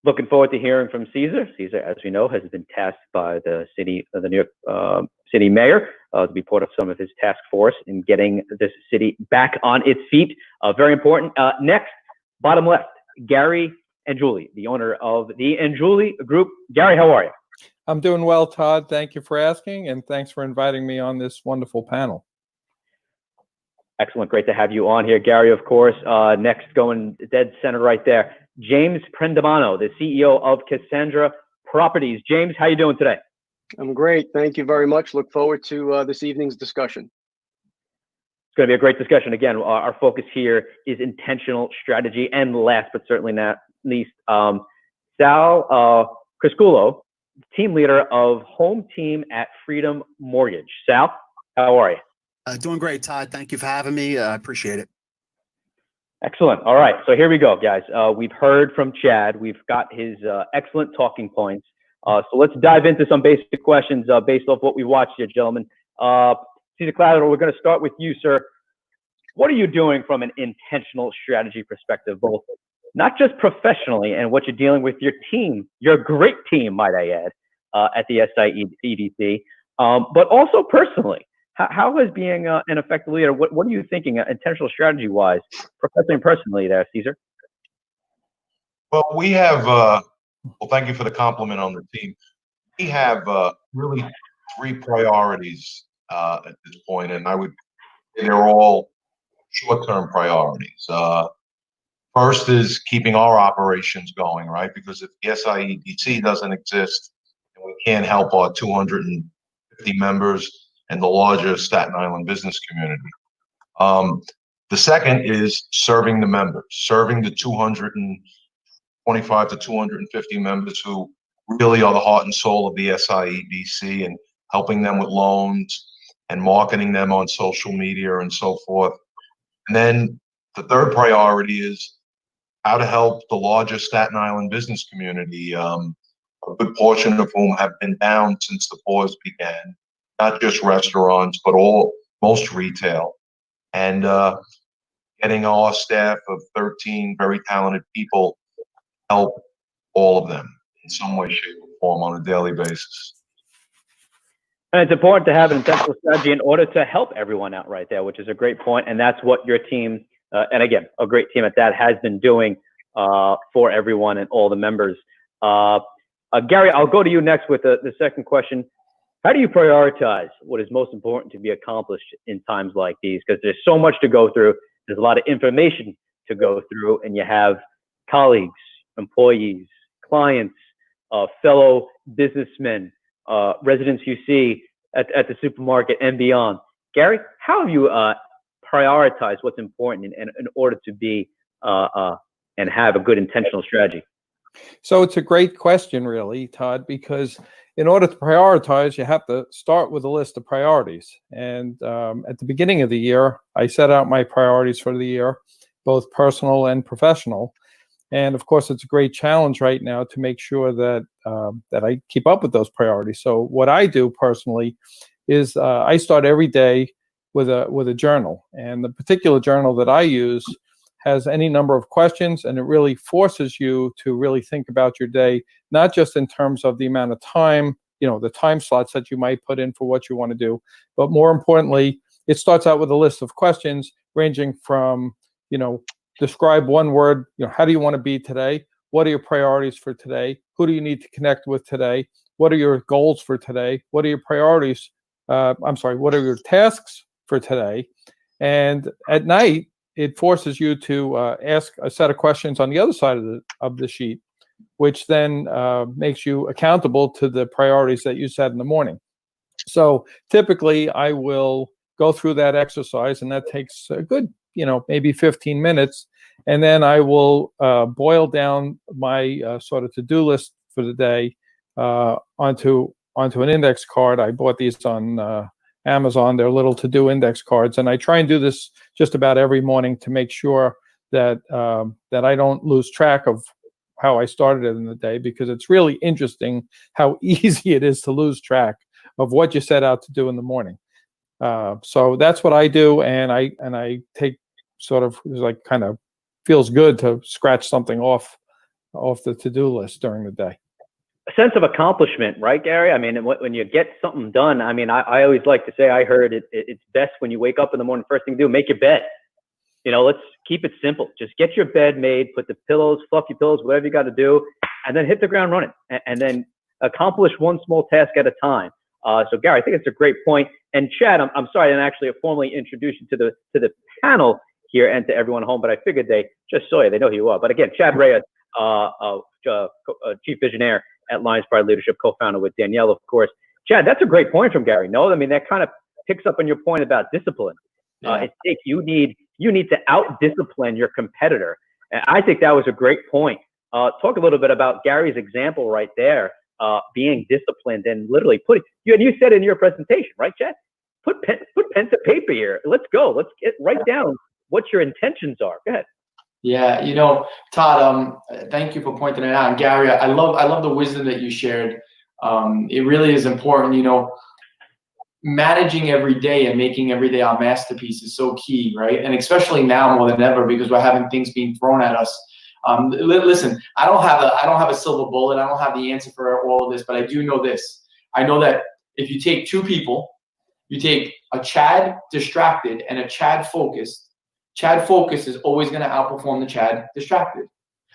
Looking forward to hearing from Cesar. Cesar, as we know, has been tasked by the New York City Mayor to be part of some of his task force in getting this city back on its feet. Very important. Next, bottom left, Gary and Julie, the owner of the and Julie Group. Gary, how are you? I'm doing well, Todd. Thank you for asking, and thanks for inviting me on this wonderful panel. Excellent. Great to have you on here, Gary, of course. Next, going dead center right there, James Prendamano, the CEO of Cassandra Properties. James, how you doing today? I'm great. Thank you very much. Look forward to this evening's discussion. It's going to be a great discussion. Again, our focus here is intentional strategy. And last but certainly not least, Sal Crisculo, team leader of Home Team at Freedom Mortgage. Sal, how are you? Doing great, Todd. Thank you for having me. I appreciate it. Excellent. All right. So here we go, guys. We've heard from Chad. We've got his excellent talking points. So let's dive into some basic questions based off what we watched here, gentlemen. Cesar Claro, we're going to start with you, sir. What are you doing from an intentional strategy perspective, both not just professionally and what you're dealing with your team, your great team, might I add, at the SIEDC, but also personally? How is being an effective leader, what are you thinking intentional strategy-wise, professionally and personally there, Cesar? Well, we have, well, thank you for the compliment on the team. We have really 3 priorities at this point, and they're all short-term priorities. First is keeping our operations going, right? Because if the SIEDC doesn't exist and we can't help our 250 members and the larger Staten Island business community. The second is serving the members, serving the 225 to 250 members who really are the heart and soul of the SIEDC, and helping them with loans and marketing them on social media and so forth. And then the third priority is how to help the larger Staten Island business community, a good portion of whom have been down since the pause began, not just restaurants, but most retail. And getting our staff of 13 very talented people help all of them in some way, shape, or form on a daily basis. And it's important to have an intentional strategy in order to help everyone out right there, which is a great point. And that's what your team, and again, a great team at that, has been doing for everyone and all the members. Gary, I'll go to you next with the second question. How do you prioritize what is most important to be accomplished in times like these? Because there's so much to go through. There's a lot of information to go through, and you have colleagues, employees, clients, fellow businessmen, residents you see at the supermarket and beyond. Gary, how have you prioritized what's important in order to be and have a good intentional strategy? So it's a great question, really, Todd, because in order to prioritize, you have to start with a list of priorities. And at the beginning of the year, I set out my priorities for the year, both personal and professional. And of course, it's a great challenge right now to make sure that that I keep up with those priorities. So what I do personally is I start every day with a journal, and the particular journal that I use has any number of questions, and it really forces you to really think about your day, not just in terms of the amount of time, the time slots that you might put in for what you want to do, but more importantly, it starts out with a list of questions ranging from, describe one word, how do you want to be today? What are your priorities for today? Who do you need to connect with today? What are your goals for today? What are your priorities? What are your tasks for today? And at night, it forces you to ask a set of questions on the other side of the sheet, which then makes you accountable to the priorities that you set in the morning. So typically, I will go through that exercise, and that takes a good, maybe 15 minutes. And then I will boil down my sort of to-do list for the day onto an index card. I bought these on Amazon. They're little to-do index cards, and I try and do this just about every morning to make sure that that I don't lose track of how I started it in the day, because it's really interesting how easy it is to lose track of what you set out to do in the morning. So that's what I do, and I take sort of like kind of feels good to scratch something off the to-do list during the day. A sense of accomplishment, right, Gary? I mean, when you get something done, I mean, I always like to say, I heard it's best when you wake up in the morning, first thing to do, make your bed. Let's keep it simple. Just get your bed made, put the pillows, fluffy pillows, whatever you got to do, and then hit the ground running, and then accomplish one small task at a time. So, Gary, I think it's a great point. And Chad, I'm sorry I didn't actually formally introduce you to the panel here and to everyone home, but I figured they just saw you. They know who you are. But again, Chad Reyes, Chief Visionaire at Lions Pride Leadership, co-founder with Danielle, of course. Chad, that's a great point from Gary. No, I mean, that kind of picks up on your point about discipline. Yeah. You need to out-discipline your competitor. And I think that was a great point. Talk a little bit about Gary's example right there, being disciplined and literally you said in your presentation, right, Chad? Put pen to paper here. Let's go. Let's write down what your intentions are. Go ahead. Yeah, Todd, thank you for pointing it out. And Gary, I love the wisdom that you shared. It really is important, managing every day and making every day our masterpiece is so key, right? And especially now more than ever, because we're having things being thrown at us. Listen, I don't have a silver bullet. I don't have the answer for all of this, but I do know this. I know that if you take two people, you take a Chad distracted and a Chad focused. Chad focused is always going to outperform the Chad distracted.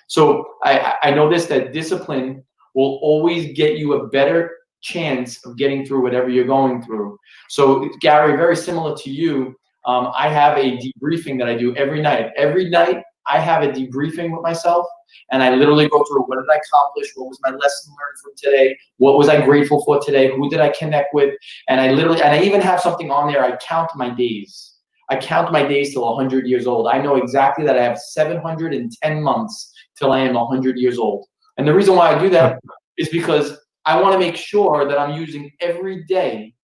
So I know this, that discipline will always get you a better chance of getting through whatever you're going through. So Gary, very similar to you, I have a debriefing that I do every night. Every night I have a debriefing with myself, and I literally go through what did I accomplish, what was my lesson learned from today, what was I grateful for today, who did I connect with, and I even have something on there. I count my days. I count my days till 100 years old. I know exactly that I have 710 months till I am 100 years old. And the reason why I do that is because I want to make sure that I'm using every day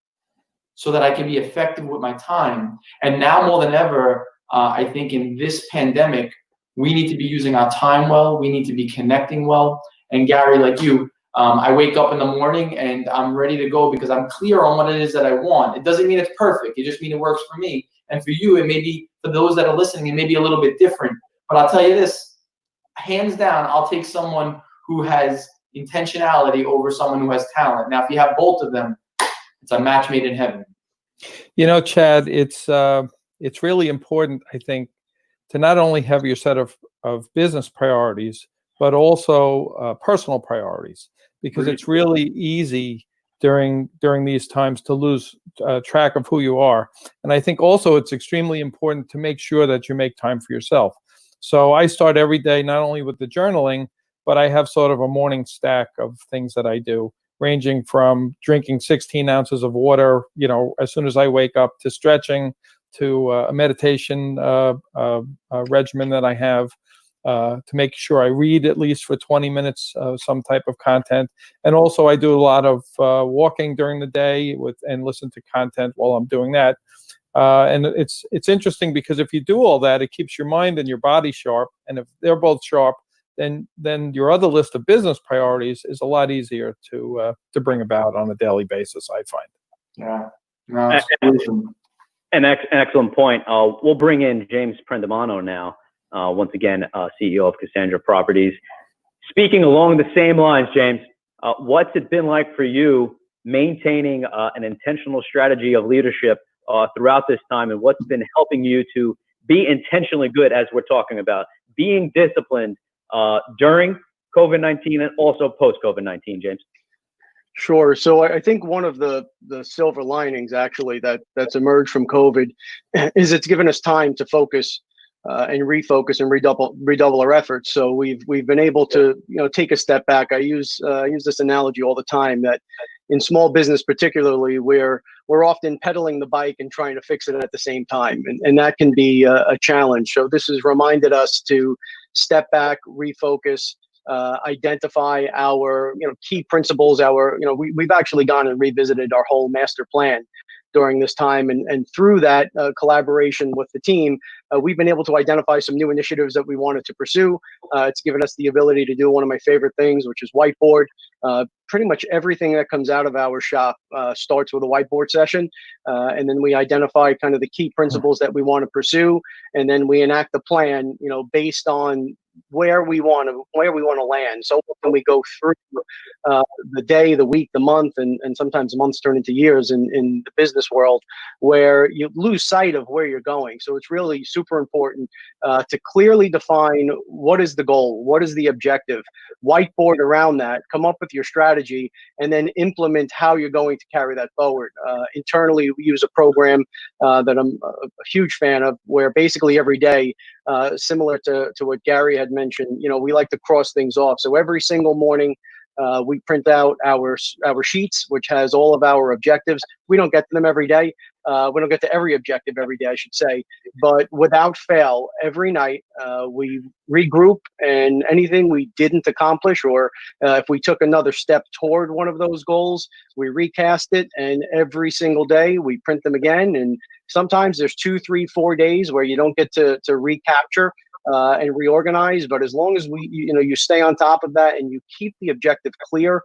so that I can be effective with my time. And now more than ever, I think in this pandemic, we need to be using our time well. We need to be connecting well. And Gary, like you, I wake up in the morning and I'm ready to go because I'm clear on what it is that I want. It doesn't mean it's perfect. It just means it works for me. And for you, it may be, for those that are listening, it may be a little bit different. But I'll tell you this, hands down, I'll take someone who has intentionality over someone who has talent. Now, if you have both of them, it's a match made in heaven. You know, Chad, it's really important, I think, to not only have your set of business priorities, but also personal priorities, because it's really easy during these times to lose track of who you are. And I think also it's extremely important to make sure that you make time for yourself. So I start every day not only with the journaling, but I have sort of a morning stack of things that I do, ranging from drinking 16 ounces of water, you know, as soon as I wake up, to stretching, to a meditation regimen that I have, to make sure I read at least for 20 minutes some type of content. And also I do a lot of walking during the day and listen to content while I'm doing that. And it's interesting because if you do all that, it keeps your mind and your body sharp. And if they're both sharp, then your other list of business priorities is a lot easier to bring about on a daily basis, I find. Yeah. No, an excellent point. We'll bring in James Prendamano now, once again, CEO of Cassandra Properties. Speaking along the same lines, James, what's it been like for you maintaining an intentional strategy of leadership throughout this time, and what's been helping you to be intentionally good, as we're talking about, being disciplined during COVID-19 and also post-COVID-19, James? Sure. So I think one of the silver linings actually that's emerged from COVID is it's given us time to focus and refocus and redouble our efforts. So we've been able to, you know, take a step back. I use this analogy all the time that in small business particularly, we're often pedaling the bike and trying to fix it at the same time, and that can be a challenge. So this has reminded us to step back, refocus, identify our key principles. We've actually gone and revisited our whole master plan during this time, and through that collaboration with the team, we've been able to identify some new initiatives that we wanted to pursue. It's given us the ability to do one of my favorite things, which is whiteboard. Pretty much everything that comes out of our shop starts with a whiteboard session, and then we identify kind of the key principles that we want to pursue, and then we enact the plan, based on where we want to land. So when we go through the day, the week, the month, and sometimes months turn into years in the business world, where you lose sight of where you're going. So it's really super important to clearly define what is the goal, what is the objective, whiteboard around that, come up with your strategy, and then implement how you're going to carry that forward. Internally, we use a program that I'm a huge fan of, where basically every day, similar to what Gary had mentioned, we like to cross things off. So every single morning, we print out our sheets, which has all of our objectives. We don't get to them every day. We don't get to every objective every day, I should say. But without fail, every night we regroup, and anything we didn't accomplish, or if we took another step toward one of those goals, we recast it. And every single day we print them again. And sometimes there's 2, 3, 4 days where you don't get to recapture and reorganize, but as long as you stay on top of that and you keep the objective clear,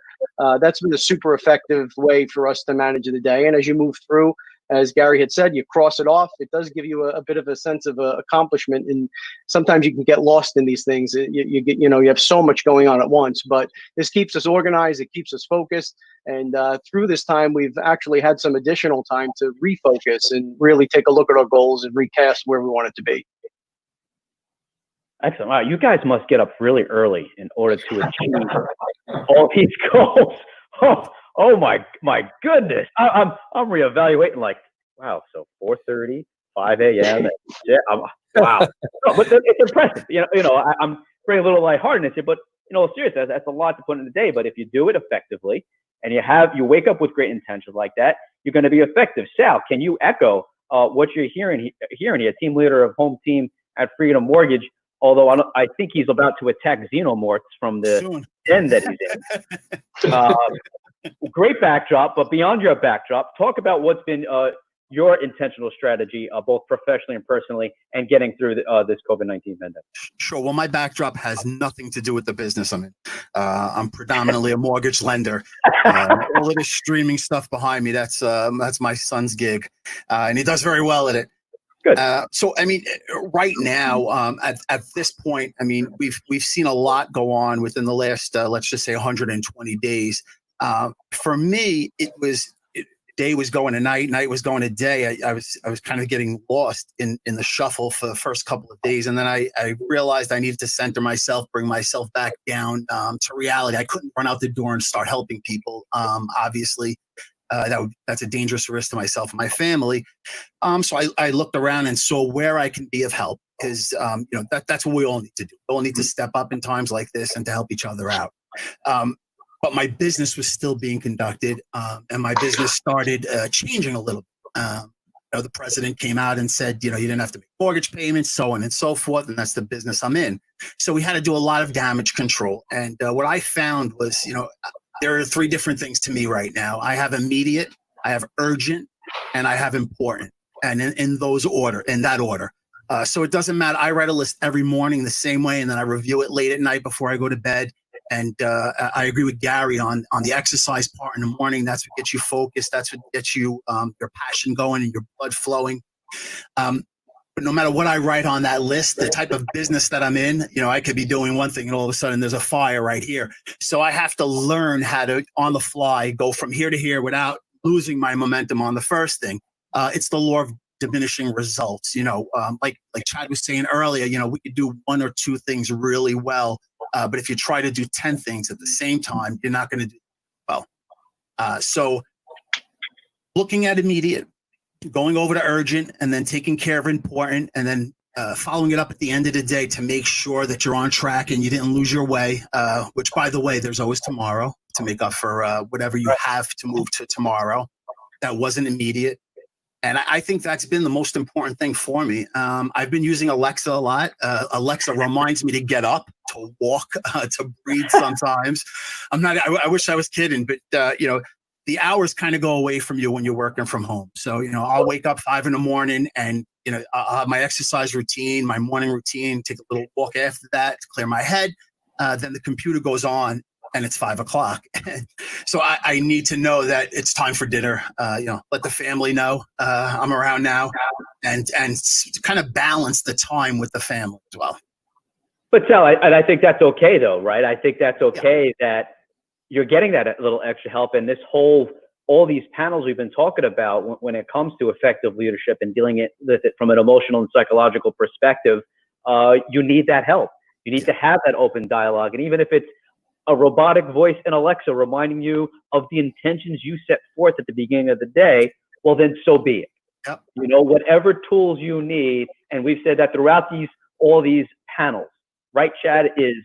that's been a super effective way for us to manage the day. And as you move through, as Gary had said, you cross it off. It does give you a bit of a sense of accomplishment, and sometimes you can get lost in these things. You have so much going on at once, but this keeps us organized. It keeps us focused. And through this time, we've actually had some additional time to refocus and really take a look at our goals and recast where we want it to be. Excellent. Wow, you guys must get up really early in order to achieve all these goals. Oh my goodness. I'm reevaluating, like, wow, so 4:30, 5 a.m. Yeah, Wow. No, but it's impressive. I'm bringing a little lightheartedness here, but in all seriousness, that's a lot to put in a day. But if you do it effectively and you wake up with great intentions like that, you're going to be effective. Sal, can you echo what you're hearing here? Team leader of home team at Freedom Mortgage, although I think he's about to attack xenomorphs from the den that he's in. Great backdrop, but beyond your backdrop, talk about what's been your intentional strategy, both professionally and personally, and getting through this COVID-19 pandemic. Sure. Well, my backdrop has nothing to do with the business I'm in. I'm predominantly a mortgage lender. All of this streaming stuff behind me, that's my son's gig, and he does very well at it. Good. So, I mean, right now, at this point, I mean, we've seen a lot go on within the last, let's just say, 120 days. For me, day was going to night, night was going to day. I was kind of getting lost in the shuffle for the first couple of days, and then I realized I needed to center myself, bring myself back down to reality. I couldn't run out the door and start helping people. Obviously, that's a dangerous risk to myself and my family. So I looked around and saw where I can be of help, because that's what we all need to do. We all need to step up in times like this and to help each other out. But my business was still being conducted, and my business started changing a little bit. The president came out and said, you didn't have to make mortgage payments, so on and so forth, and that's the business I'm in. So we had to do a lot of damage control. And what I found was, there are three different things to me right now. I have immediate, I have urgent, and I have important, and in that order. So it doesn't matter. I write a list every morning the same way, and then I review it late at night before I go to bed. And I agree with Gary on the exercise part in the morning. That's what gets you focused. That's what gets you your passion going and your blood flowing. But no matter what I write on that list, the type of business that I'm in, I could be doing one thing and all of a sudden there's a fire right here. So I have to learn how to, on the fly, go from here to here without losing my momentum on the first thing. It's the law of diminishing results. Like Chad was saying earlier, we could do one or two things really well. But if you try to do 10 things at the same time, you're not going to do well. So looking at immediate, going over to urgent, and then taking care of important, and then following it up at the end of the day to make sure that you're on track and you didn't lose your way, which, by the way, there's always tomorrow to make up for whatever you have to move to tomorrow. That wasn't immediate. And I think that's been the most important thing for me. I've been using Alexa a lot. Alexa reminds me to get up, to walk, to breathe sometimes. I wish I was kidding, but the hours kind of go away from you when you're working from home. So, I'll wake up 5 a.m. and, I'll have my exercise routine, my morning routine, take a little walk after that to clear my head. Then the computer goes on and it's 5 o'clock. So I need to know that it's time for dinner. Let the family know I'm around now, and kind of balance the time with the family as well. But Sal, I think that's okay though, right? I think that's okay that you're getting that little extra help, and all these panels we've been talking about when it comes to effective leadership and dealing with it from an emotional and psychological perspective, you need that help. You need to have that open dialogue, and even if it's a robotic voice in Alexa reminding you of the intentions you set forth at the beginning of the day, well, then so be it. Yep. Whatever tools you need, and we've said that throughout all these panels, right, Chad, is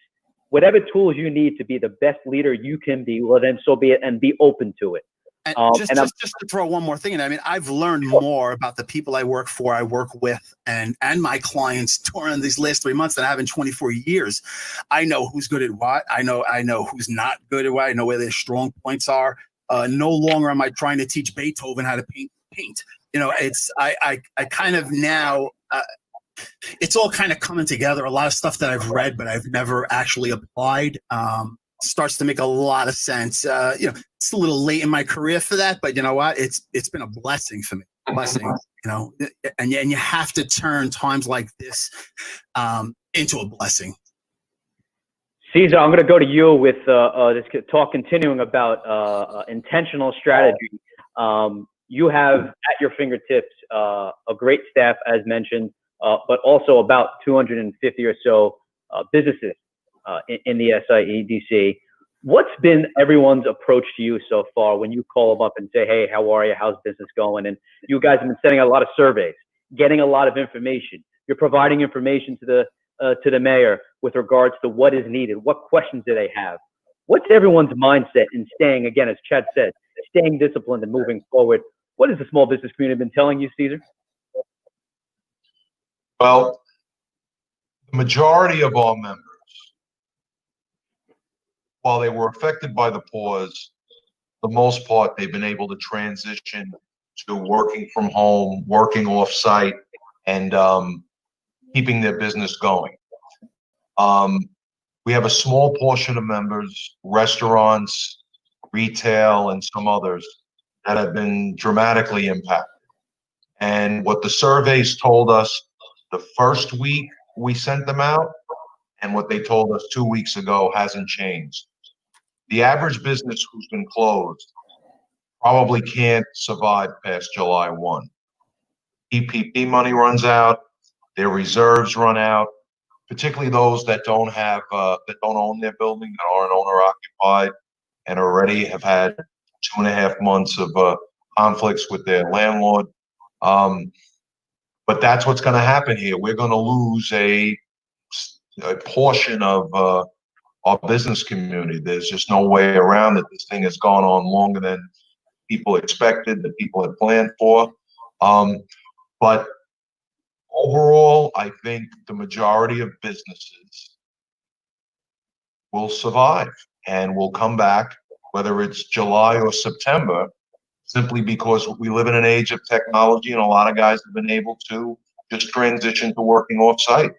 whatever tools you need to be the best leader you can be, well, then so be it, and be open to it. And just to throw one more thing in, I mean, I've learned more about the people I work for, I work with, and my clients during these last 3 months than I have in 24 years. I know who's good at what. I know who's not good at what. I know where their strong points are. No longer am I trying to teach Beethoven how to paint. I kind of now, it's all kind of coming together. A lot of stuff that I've read, but I've never actually applied. Starts to make a lot of sense. It's a little late in my career for that, but you know what? It's been a blessing for me. And you have to turn times like this into a blessing. Cesar, I'm going to go to you with this talk continuing about intentional strategy. You have at your fingertips a great staff, as mentioned, but also about 250 or so businesses in the SIEDC. What's been everyone's approach to you so far when you call them up and say, hey, how are you? How's business going? And you guys have been sending out a lot of surveys, getting a lot of information. You're providing information to the mayor with regards to what is needed. What questions do they have? What's everyone's mindset in staying, again, as Chad said, staying disciplined and moving forward? What has the small business community been telling you, Caesar? Well, the majority of our members, while they were affected by the pause, the most part, they've been able to transition to working from home, working off-site, and keeping their business going. We have a small portion of members, restaurants, retail, and some others that have been dramatically impacted. And what the surveys told us the first week we sent them out and what they told us 2 weeks ago hasn't changed. The average business who's been closed probably can't survive past July 1. PPP money runs out, their reserves run out, particularly those that don't have, that don't own their building, that aren't owner occupied, and already have had 2.5 months of conflicts with their landlord. But that's what's going to happen here. We're going to lose a portion of our business community. There's just no way around it. This thing has gone on longer than people expected, that people had planned for. But overall, I think the majority of businesses will survive and will come back, whether it's July or September, simply because we live in an age of technology and a lot of guys have been able to just transition to working off-site.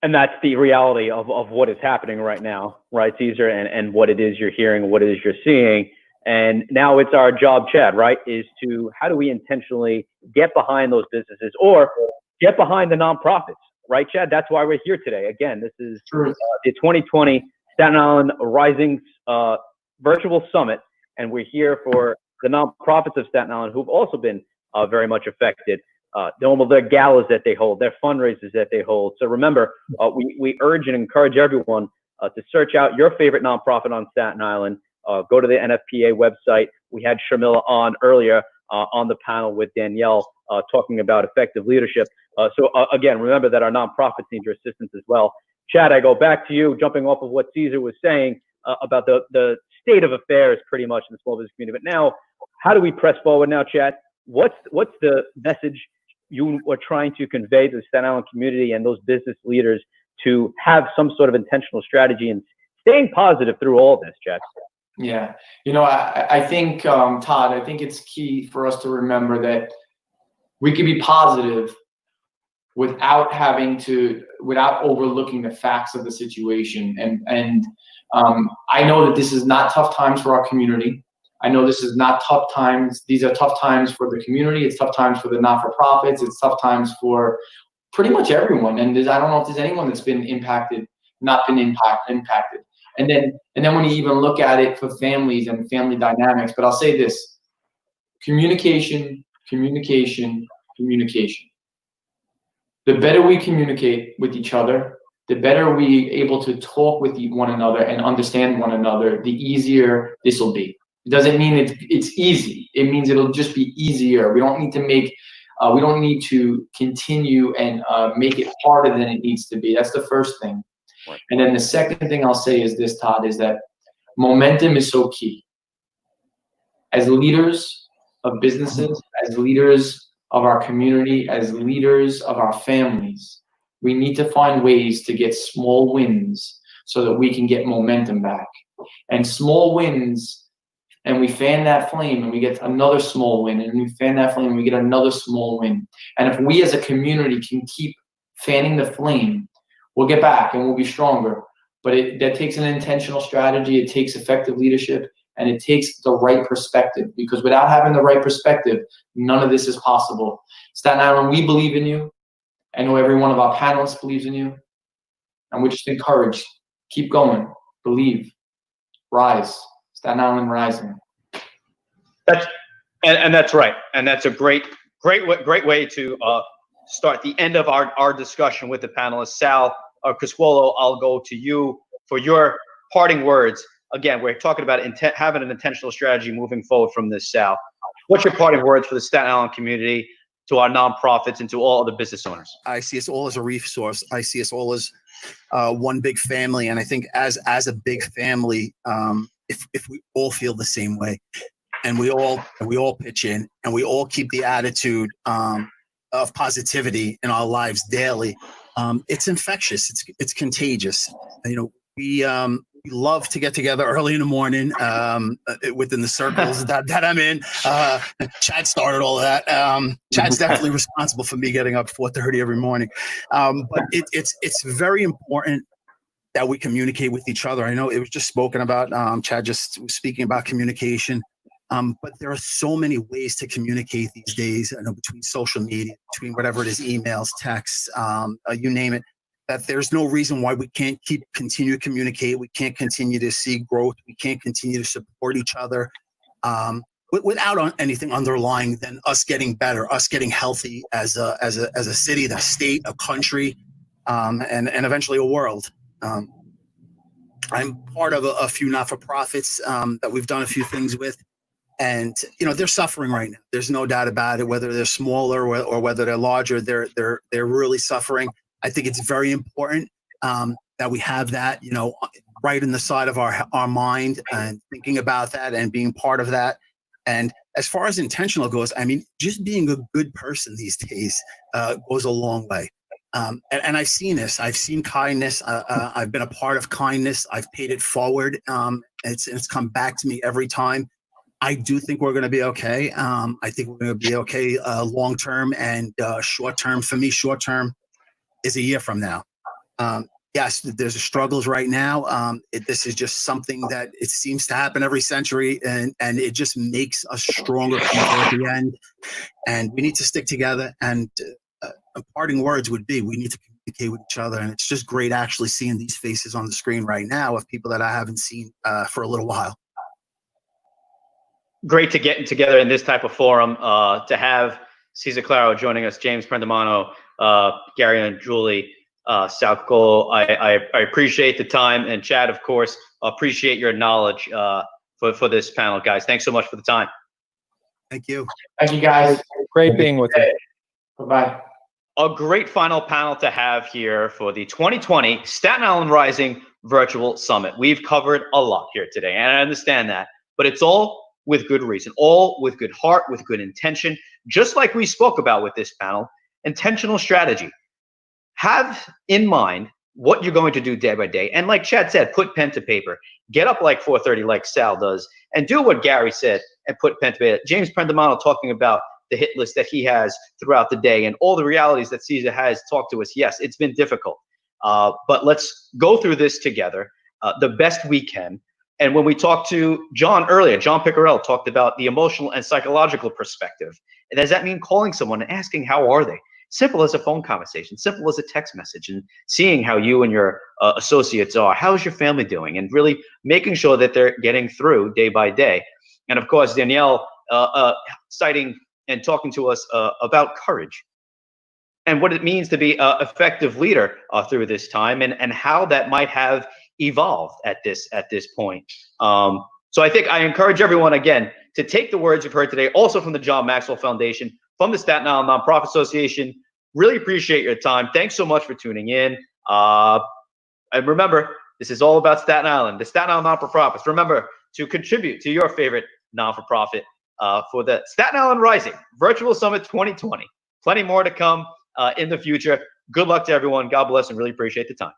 And that's the reality of what is happening right now, right, Caesar, and what it is you're hearing, what it is you're seeing. And now it's our job, Chad, right, is to how do we intentionally get behind those businesses or get behind the nonprofits, right, Chad? That's why we're here today. Again, this is the 2020 Staten Island Rising Virtual Summit, and we're here for the nonprofits of Staten Island who've also been very much affected. Their galas that they hold, their fundraisers that they hold. So remember, we urge and encourage everyone to search out your favorite nonprofit on Staten Island. Go to the NFPA website. We had Sharmila on earlier on the panel with Danielle talking about effective leadership. So again, remember that our nonprofits need your assistance as well. Chad, I go back to you, jumping off of what Caesar was saying about the state of affairs pretty much in the small business community. But now, how do we press forward now, Chad? What's the message you are trying to convey to the Staten Island community and those business leaders to have some sort of intentional strategy and staying positive through all this, Chad? Yeah, I think, Todd, I think it's key for us to remember that we can be positive without overlooking the facts of the situation. And I know that this is not tough times for our community. I know this is not tough times. These are tough times for the community. It's tough times for the not-for-profits. It's tough times for pretty much everyone. And I don't know if there's anyone that's been not been impacted. And then when you even look at it for families and family dynamics, but I'll say this: communication. The better we communicate with each other, the better we able to talk with one another and understand one another, the easier this will be. It doesn't mean it's easy. It means it'll just be easier. We don't need to continue and make it harder than it needs to be. That's the first thing. Right. And then the second thing I'll say is this, Todd, is that momentum is so key. As leaders of businesses, as leaders of our community, as leaders of our families, we need to find ways to get small wins so that we can get momentum back. And small wins, and we fan that flame and we get another small win, and we fan that flame and we get another small win. And if we as a community can keep fanning the flame, we'll get back and we'll be stronger. But that takes an intentional strategy. It takes effective leadership, and it takes the right perspective, because without having the right perspective, none of this is possible. Staten Island, we believe in you. I know every one of our panelists believes in you. And we're just encouraged. Keep going. Believe. Rise. Staten Island rising. That's right. And that's a great way to start the end of our discussion with the panelists. Sal Criscuolo, I'll go to you for your parting words. Again, we're talking about having an intentional strategy moving forward from this, Sal. What's your parting words for the Staten Island community? to our nonprofits and to all other business owners? I see us all as a resource. I see us all as one big family. And I think as a big family, if we all feel the same way and we all pitch in and we all keep the attitude of positivity in our lives daily, it's infectious. It's contagious. You know, we love to get together early in the morning within the circles that I'm in. Chad started all of that. Chad's definitely responsible for me getting up 4:30 every morning. But it's very important that we communicate with each other. I know it was just spoken about. Chad just was speaking about communication. But there are so many ways to communicate these days, I know, between social media, between whatever it is, emails, texts, you name it, that there's no reason why we can't continue to communicate. We can't continue to see growth. We can't continue to support each other without anything underlying than us getting better, us getting healthy as a city, a state, a country, and eventually a world. I'm part of a few not-for-profits that we've done a few things with. And, you know, they're suffering right now. There's no doubt about it, whether they're smaller or whether they're larger, they're really suffering. I think it's very important that we have that, you know, right in the side of our mind and thinking about that and being part of that. And as far as intentional goes, I mean, just being a good person these days goes a long way. And I've seen this. I've seen kindness. I've been a part of kindness. I've paid it forward. It's come back to me every time. I do think we're going to be okay. I think we're going to be okay long term and short term. For me, short term is a year from now. Yes, there's struggles right now. This is just something that it seems to happen every century, and it just makes us stronger people at the end. And we need to stick together. And parting words would be, we need to communicate with each other. And it's just great actually seeing these faces on the screen right now of people that I haven't seen for a little while. Great to get together in this type of forum, to have Cesar Claro joining us, James Prendamano, Gary and Julie Southcole. I appreciate the time, and Chad, of course, appreciate your knowledge for this panel, guys. Thanks so much for the time. Thank you. Thank you, guys. Great being with you. Bye-bye. A great final panel to have here for the 2020 Staten Island Rising Virtual Summit. We've covered a lot here today, and I understand that, but it's all with good reason, all with good heart, with good intention, just like we spoke about with this panel, intentional strategy. Have in mind what you're going to do day by day. And like Chad said, put pen to paper. Get up like 4:30 like Sal does, and do what Gary said and put pen to paper. James Prendamano talking about the hit list that he has throughout the day and all the realities that Cesar has talked to us. Yes, it's been difficult, but let's go through this together the best we can. And when we talked to John earlier, John Picarello talked about the emotional and psychological perspective. And does that mean calling someone and asking, how are they? Simple as a phone conversation, simple as a text message, and seeing how you and your associates are. How's your family doing? And really making sure that they're getting through day by day. And of course, Danielle citing and talking to us about courage and what it means to be an effective leader through this time, and how that might have evolved at this point. So I think I encourage everyone again to take the words you've heard today, also from the John Maxwell Foundation, from the Staten Island Nonprofit Association. Really appreciate your time. Thanks so much for tuning in. And remember, this is all about Staten Island, the Staten Island non-for-profits. Remember to contribute to your favorite non-for-profit for the Staten Island Rising Virtual Summit 2020. Plenty more to come in the future. Good luck to everyone. God bless, and really appreciate the time.